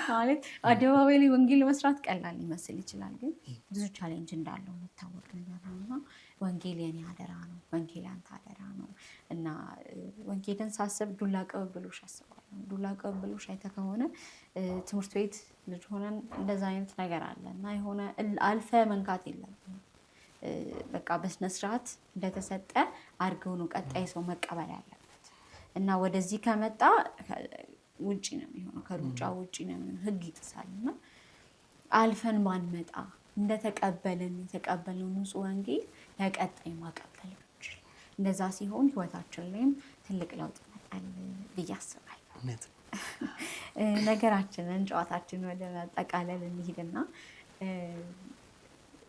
ማለት አደባባይ ላይ ወንጌል መስራት ቀላል ሊመስል ይችላል፣ ግን ብዙ ቻሌንጅ እንዳለው የሚታወቅ ነገር ነው እና ወንጌል የኔ አደራ ነው፣ ወንጌል ያንተ አደራ ነው እና ወንጌልን ሳስብ ዱላ ቅብብሎሽ አስባለሁ። ዱላ ቅብብሎሽ አይተህ ከሆነ ትምህርት ቤት ልጅ ሆነን እንደዛ አይነት ነገር አለ እና የሆነ አልፈ መንካት የለብንም። በቃ በስነስርዓት እንደተሰጠ አድርገው ነው ቀጣይ ሰው መቀበል ያለበት እና ወደዚህ ከመጣ ውጪ ነው የሚሆነው፣ ከሩጫ ውጪ ነው የሚሆነው፣ ህግ ይጥሳል። እና አልፈን ባንመጣ እንደተቀበልን የተቀበልነው ንጹህ ወንጌል ለቀጣይ ማቀበል ብንችል፣ እንደዛ ሲሆን ህይወታችን ላይም ትልቅ ለውጥ ይመጣል ብዬ አስባለሁ። ነገራችንን ጨዋታችንን ወደ መጠቃለል እንሂድና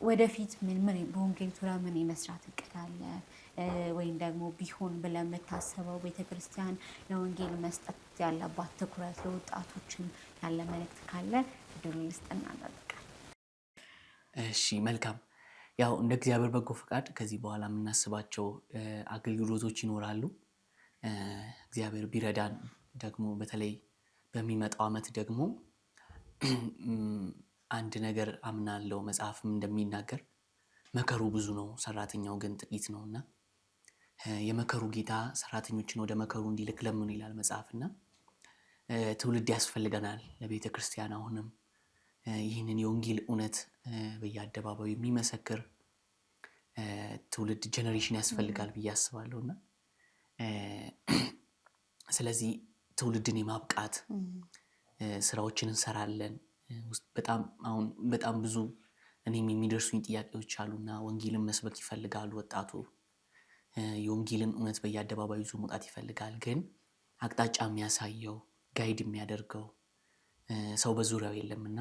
ወደፊት ምን በወንጌል ዙሪያ ምን የመስራት እቅድ አለ ወይም ደግሞ ቢሆን ብለህ የምታስበው ቤተክርስቲያን ለወንጌል መስጠት ያለባት ትኩረት ለወጣቶችም ያለ መልእክት ካለ እድሉ ልስጥና እንጠብቃለን። እሺ መልካም። ያው እንደ እግዚአብሔር በጎ ፈቃድ ከዚህ በኋላ የምናስባቸው አገልግሎቶች ይኖራሉ። እግዚአብሔር ቢረዳን ደግሞ በተለይ በሚመጣው ዓመት ደግሞ አንድ ነገር አምናለሁ፣ መጽሐፍም እንደሚናገር መከሩ ብዙ ነው፣ ሰራተኛው ግን ጥቂት ነውና የመከሩ ጌታ ሰራተኞችን ወደ መከሩ እንዲልክ ለምን ይላል መጽሐፍና ትውልድ ያስፈልገናል ለቤተ ክርስቲያን። አሁንም ይህንን የወንጌል እውነት በየአደባባዩ የሚመሰክር ትውልድ ጀነሬሽን ያስፈልጋል ብዬ አስባለሁና ስለዚህ ትውልድን የማብቃት ስራዎችን እንሰራለን። በጣም ብዙ እኔም የሚደርሱኝ ጥያቄዎች አሉና ወንጌልን መስበክ ይፈልጋሉ ወጣቱ፣ የወንጌልን እውነት በየአደባባዩ ይዞ መውጣት ይፈልጋል። ግን አቅጣጫ የሚያሳየው ጋይድ የሚያደርገው ሰው በዙሪያው የለምና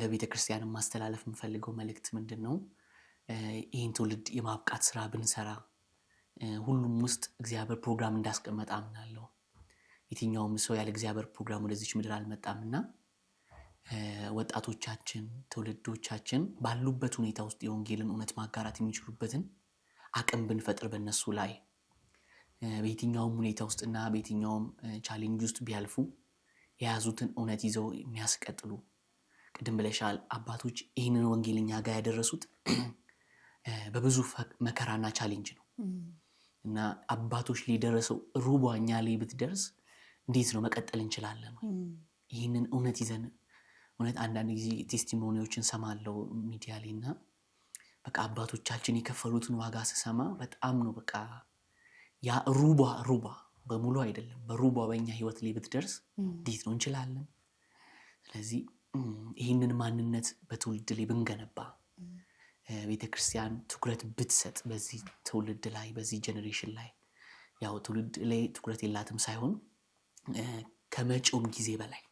ለቤተ ክርስቲያን ማስተላለፍ የምፈልገው መልእክት ምንድን ነው? ይህን ትውልድ የማብቃት ስራ ብንሰራ ሁሉም ውስጥ እግዚአብሔር ፕሮግራም እንዳስቀመጠ አምናለሁ። የትኛውም ሰው ያለ እግዚአብሔር ፕሮግራም ወደዚች ምድር አልመጣምና ወጣቶቻችን ትውልዶቻችን ባሉበት ሁኔታ ውስጥ የወንጌልን እውነት ማጋራት የሚችሉበትን አቅም ብንፈጥር በእነሱ ላይ በየትኛውም ሁኔታ ውስጥና በየትኛውም ቻሌንጅ ውስጥ ቢያልፉ የያዙትን እውነት ይዘው የሚያስቀጥሉ፣ ቅድም ብለሻል አባቶች ይህንን ወንጌልኛ ጋር ያደረሱት በብዙ መከራና ቻሌንጅ ነው። እና አባቶች ላይ ደረሰው ሩቧኛ ላይ ብትደርስ እንዴት ነው መቀጠል እንችላለን ወይ? ይህንን እውነት ይዘን እውነት አንዳንድ ጊዜ ቴስቲሞኒዎችን ሰማለው ሚዲያ ላይና በቃ አባቶቻችን የከፈሉትን ዋጋ ስሰማ በጣም ነው በቃ ያ ሩቧ በሙሉ አይደለም በሩቧ በእኛ ህይወት ላይ ብትደርስ እንዴት ነው እንችላለን? ስለዚህ ይህንን ማንነት በትውልድ ላይ ብንገነባ ቤተክርስቲያን ትኩረት ብትሰጥ በዚህ ትውልድ ላይ በዚህ ጄኔሬሽን ላይ ያው ትውልድ ላይ ትኩረት የላትም ሳይሆን ከመጪውም ጊዜ በላይ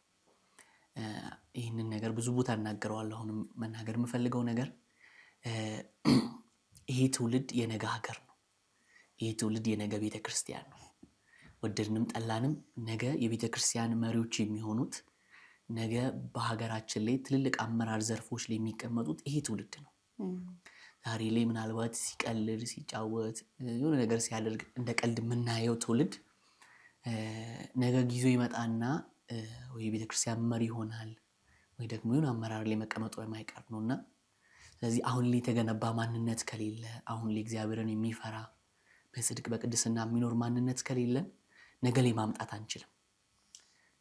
ይህንን ነገር ብዙ ቦታ እናገረዋለሁ። አሁንም መናገር የምፈልገው ነገር ይሄ ትውልድ የነገ ሀገር ነው። ይሄ ትውልድ የነገ ቤተክርስቲያን ነው። ወደድንም ጠላንም ነገ የቤተክርስቲያን መሪዎች የሚሆኑት ነገ በሀገራችን ላይ ትልልቅ አመራር ዘርፎች ላይ የሚቀመጡት ይሄ ትውልድ ነው። ዛሬ ላይ ምናልባት ሲቀልድ ሲጫወት የሆነ ነገር ሲያደርግ እንደ ቀልድ የምናየው ትውልድ ነገ ጊዜው ይመጣና ወይ ቤተክርስቲያን መሪ ይሆናል ወይ ደግሞ የሆነ አመራር ላይ መቀመጡ የማይቀር ነውና ስለዚህ አሁን ላይ የተገነባ ማንነት ከሌለ አሁን ላይ እግዚአብሔርን የሚፈራ በጽድቅ በቅድስና የሚኖር ማንነት ከሌለ ነገ ላይ ማምጣት አንችልም።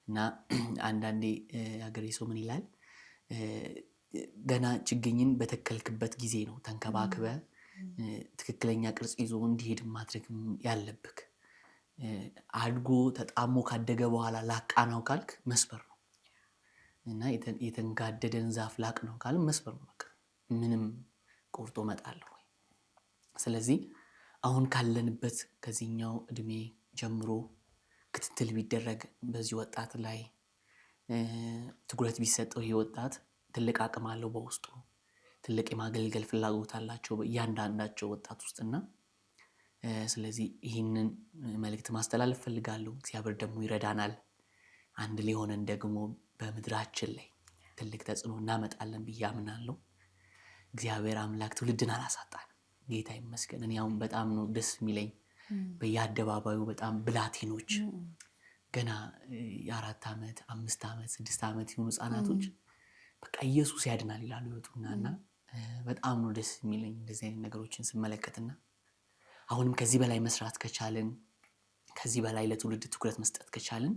እና አንዳንዴ ሀገሬ ሰው ምን ይላል ገና ችግኝን በተከልክበት ጊዜ ነው ተንከባክበ ትክክለኛ ቅርጽ ይዞ እንዲሄድ ማድረግ ያለብክ። አድጎ ተጣሞ ካደገ በኋላ ላቃናው ካልክ መስበር ነው። እና የተንጋደደን ዛፍ ላቅ ነው ካል መስበር ነው። በቃ ምንም ቆርጦ መጣለው ወይ? ስለዚህ አሁን ካለንበት ከዚህኛው እድሜ ጀምሮ ክትትል ቢደረግ በዚህ ወጣት ላይ ትኩረት ቢሰጠው ይሄ ወጣት ትልቅ አቅም አለው በውስጡ ትልቅ የማገልገል ፍላጎት አላቸው እያንዳንዳቸው ወጣት ውስጥና ስለዚህ ይህንን መልእክት ማስተላለፍ ፈልጋለሁ። እግዚአብሔር ደግሞ ይረዳናል። አንድ ላይ ሆነን ደግሞ በምድራችን ላይ ትልቅ ተጽዕኖ እናመጣለን ብዬ አምናለሁ። እግዚአብሔር አምላክ ትውልድን አላሳጣንም። ጌታ ይመስገን። እኔ አሁን በጣም ነው ደስ የሚለኝ በየአደባባዩ በጣም ብላቴኖች ገና 4 ዓመት 5 ዓመት 6 ዓመት የሆኑ ህፃናቶች በቃ ኢየሱስ ያድናል ይላሉ ይወጡናና በጣም ነው ደስ የሚለኝ እንደዚህ አይነት ነገሮችን ስመለከትና አሁንም ከዚህ በላይ መስራት ከቻልን ከዚህ በላይ ለትውልድ ትኩረት መስጠት ከቻልን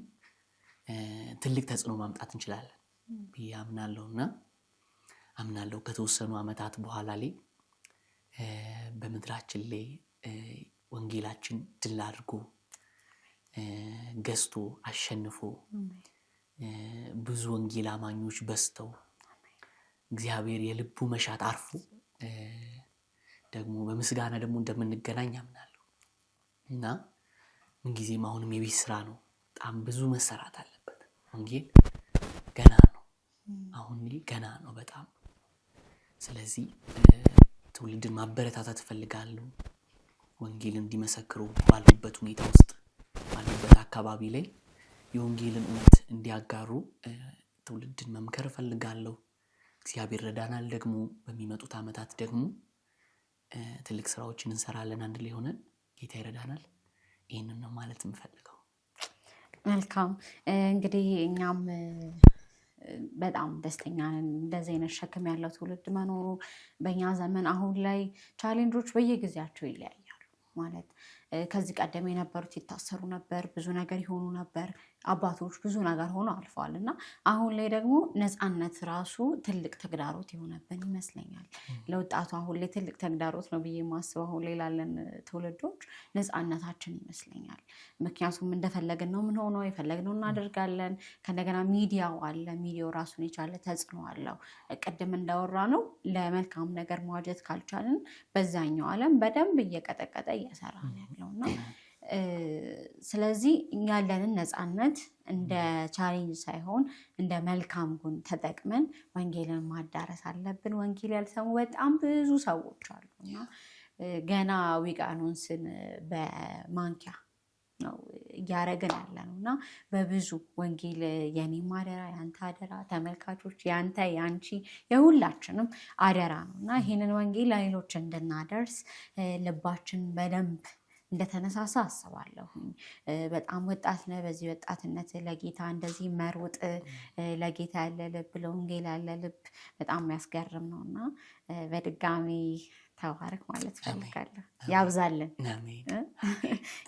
ትልቅ ተጽዕኖ ማምጣት እንችላለን ብዬ አምናለሁና አምናለሁ ከተወሰኑ ዓመታት በኋላ ላይ በመድራችን ላይ ወንጌላችን ድል አድርጎ ገዝቶ አሸንፎ ብዙ ወንጌል አማኞች በስተው እግዚአብሔር የልቡ መሻት አርፎ ደግሞ በምስጋና ደግሞ እንደምንገናኝ አምናለሁ። እና ምን ጊዜም አሁንም የቤት ስራ ነው። በጣም ብዙ መሰራት አለበት። ወንጌል ገና ነው። አሁን ገና ነው በጣም። ስለዚህ ትውልድን ማበረታታት እፈልጋለሁ። ወንጌልን እንዲመሰክሩ ባሉበት ሁኔታ ውስጥ ባሉበት አካባቢ ላይ የወንጌልን እውነት እንዲያጋሩ ትውልድን መምከር እፈልጋለሁ። እግዚአብሔር ረዳናል። ደግሞ በሚመጡት ዓመታት ደግሞ ትልቅ ስራዎችን እንሰራለን አንድ ላይ ሆነን ጌታ ይረዳናል። ይሄንን ነው ማለት የምፈልገው። መልካም እንግዲህ እኛም በጣም ደስተኛ ነን እንደዚህ አይነት ሸክም ያለው ትውልድ መኖሩ። በእኛ ዘመን አሁን ላይ ቻሌንጆች በየጊዜያቸው ይለያያሉ። ማለት ከዚህ ቀደም የነበሩት ይታሰሩ ነበር፣ ብዙ ነገር ይሆኑ ነበር፣ አባቶች ብዙ ነገር ሆኖ አልፈዋል እና አሁን ላይ ደግሞ ነፃነት ራሱ ትልቅ ተግዳሮት የሆነብን ይመስለኛል። ለወጣቱ አሁን ላይ ትልቅ ተግዳሮት ነው ብዬ የማስበው አሁን ላይ ላለን ትውልዶች ነፃነታችን ይመስለኛል። ምክንያቱም እንደፈለግን ነው ምን ሆኖ የፈለግነው እናደርጋለን። ከእንደገና ሚዲያው አለ። ሚዲያው ራሱን የቻለ ተጽዕኖ አለው። ቅድም እንዳወራ ነው ለመልካም ነገር ማዋጀት ካልቻልን በዛኛው ዓለም በደንብ እየቀጠቀጠ እየሰራ ያለውና ስለዚህ እኛ ያለንን ነፃነት እንደ ቻሌንጅ ሳይሆን እንደ መልካም ጎን ተጠቅመን ወንጌልን ማዳረስ አለብን። ወንጌል ያልሰሙ በጣም ብዙ ሰዎች አሉና ገና ውቅያኖስን በማንኪያ ነው እያረግን ያለነውና በብዙ ወንጌል የኔም አደራ ያንተ አደራ፣ ተመልካቾች ያንተ ያንቺ የሁላችንም አደራ ነውና ይሄንን ወንጌል ለሌሎች እንድናደርስ ልባችን በደንብ እንደተነሳሳ አስባለሁ። በጣም ወጣት ነህ። በዚህ ወጣትነት ለጌታ እንደዚህ መሮጥ ለጌታ ያለ ልብ ለወንጌል ያለ ልብ በጣም የሚያስገርም ነውና በድጋሚ ተባረክ ማለት ፈልጋለሁ። ያብዛልን።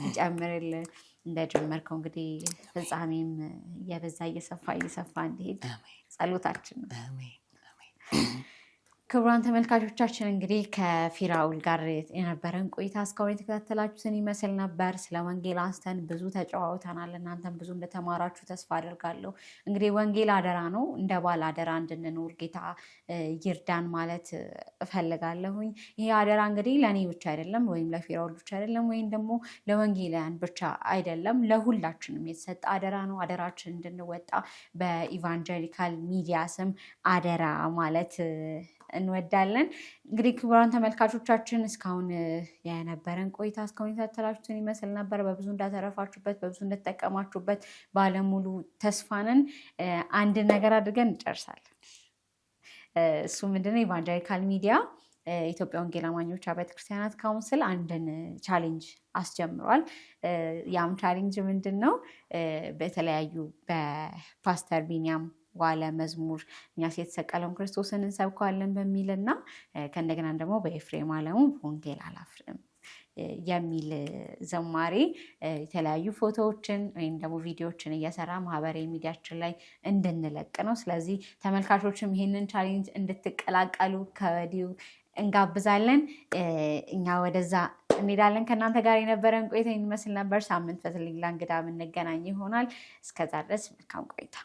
ይጨምርልን። እንደጀመርከው እንግዲህ ፍጻሜም እየበዛ እየሰፋ እንዲሄድ ጸሎታችን ነው። ክቡራን ተመልካቾቻችን እንግዲህ ከፊራኦል ጋር የነበረን ቆይታ እስካሁን የተከታተላችሁትን ይመስል ነበር። ስለ ወንጌል አንስተን ብዙ ተጨዋውተናል። እናንተም ብዙ እንደተማራችሁ ተስፋ አደርጋለሁ። እንግዲህ ወንጌል አደራ ነው። እንደ ባል አደራ እንድንኖር ጌታ ይርዳን ማለት እፈልጋለሁኝ። ይሄ አደራ እንግዲህ ለእኔ ብቻ አይደለም፣ ወይም ለፊራኦል ብቻ አይደለም፣ ወይም ደግሞ ለወንጌላውያን ብቻ አይደለም፣ ለሁላችንም የተሰጠ አደራ ነው። አደራችን እንድንወጣ በኢቫንጀሊካል ሚዲያ ስም አደራ ማለት እንወዳለን። እንግዲህ ክቡራን ተመልካቾቻችን እስካሁን የነበረን ቆይታ እስካሁን የተከታተላችሁትን ይመስል ነበር። በብዙ እንዳተረፋችሁበት፣ በብዙ እንደተጠቀማችሁበት ባለሙሉ ተስፋ ነን። አንድ ነገር አድርገን እንጨርሳለን። እሱ ምንድነው? ኢቫንጀሊካል ሚዲያ ኢትዮጵያ ወንጌል አማኞች አብያተ ክርስቲያናት ካውንስል አንድን ቻሌንጅ አስጀምሯል። ያም ቻሌንጅ ምንድን ነው? በተለያዩ በፓስተር ቢኒያም ዋለ መዝሙር እኛስ የተሰቀለውን ክርስቶስን እንሰብከዋለን በሚልና ከእንደገና ደግሞ በኤፍሬም አለሙ ወንጌል አላፍርም የሚል ዘማሪ የተለያዩ ፎቶዎችን ወይም ደግሞ ቪዲዮዎችን እየሰራ ማህበራዊ ሚዲያችን ላይ እንድንለቅ ነው። ስለዚህ ተመልካቾችም ይህንን ቻሌንጅ እንድትቀላቀሉ ከወዲሁ እንጋብዛለን። እኛ ወደዛ እንሄዳለን። ከእናንተ ጋር የነበረን ቆይታ ይመስል ነበር። ሳምንት በሌላ እንግዳ የምንገናኝ ይሆናል። እስከዛ ድረስ መልካም ቆይታ።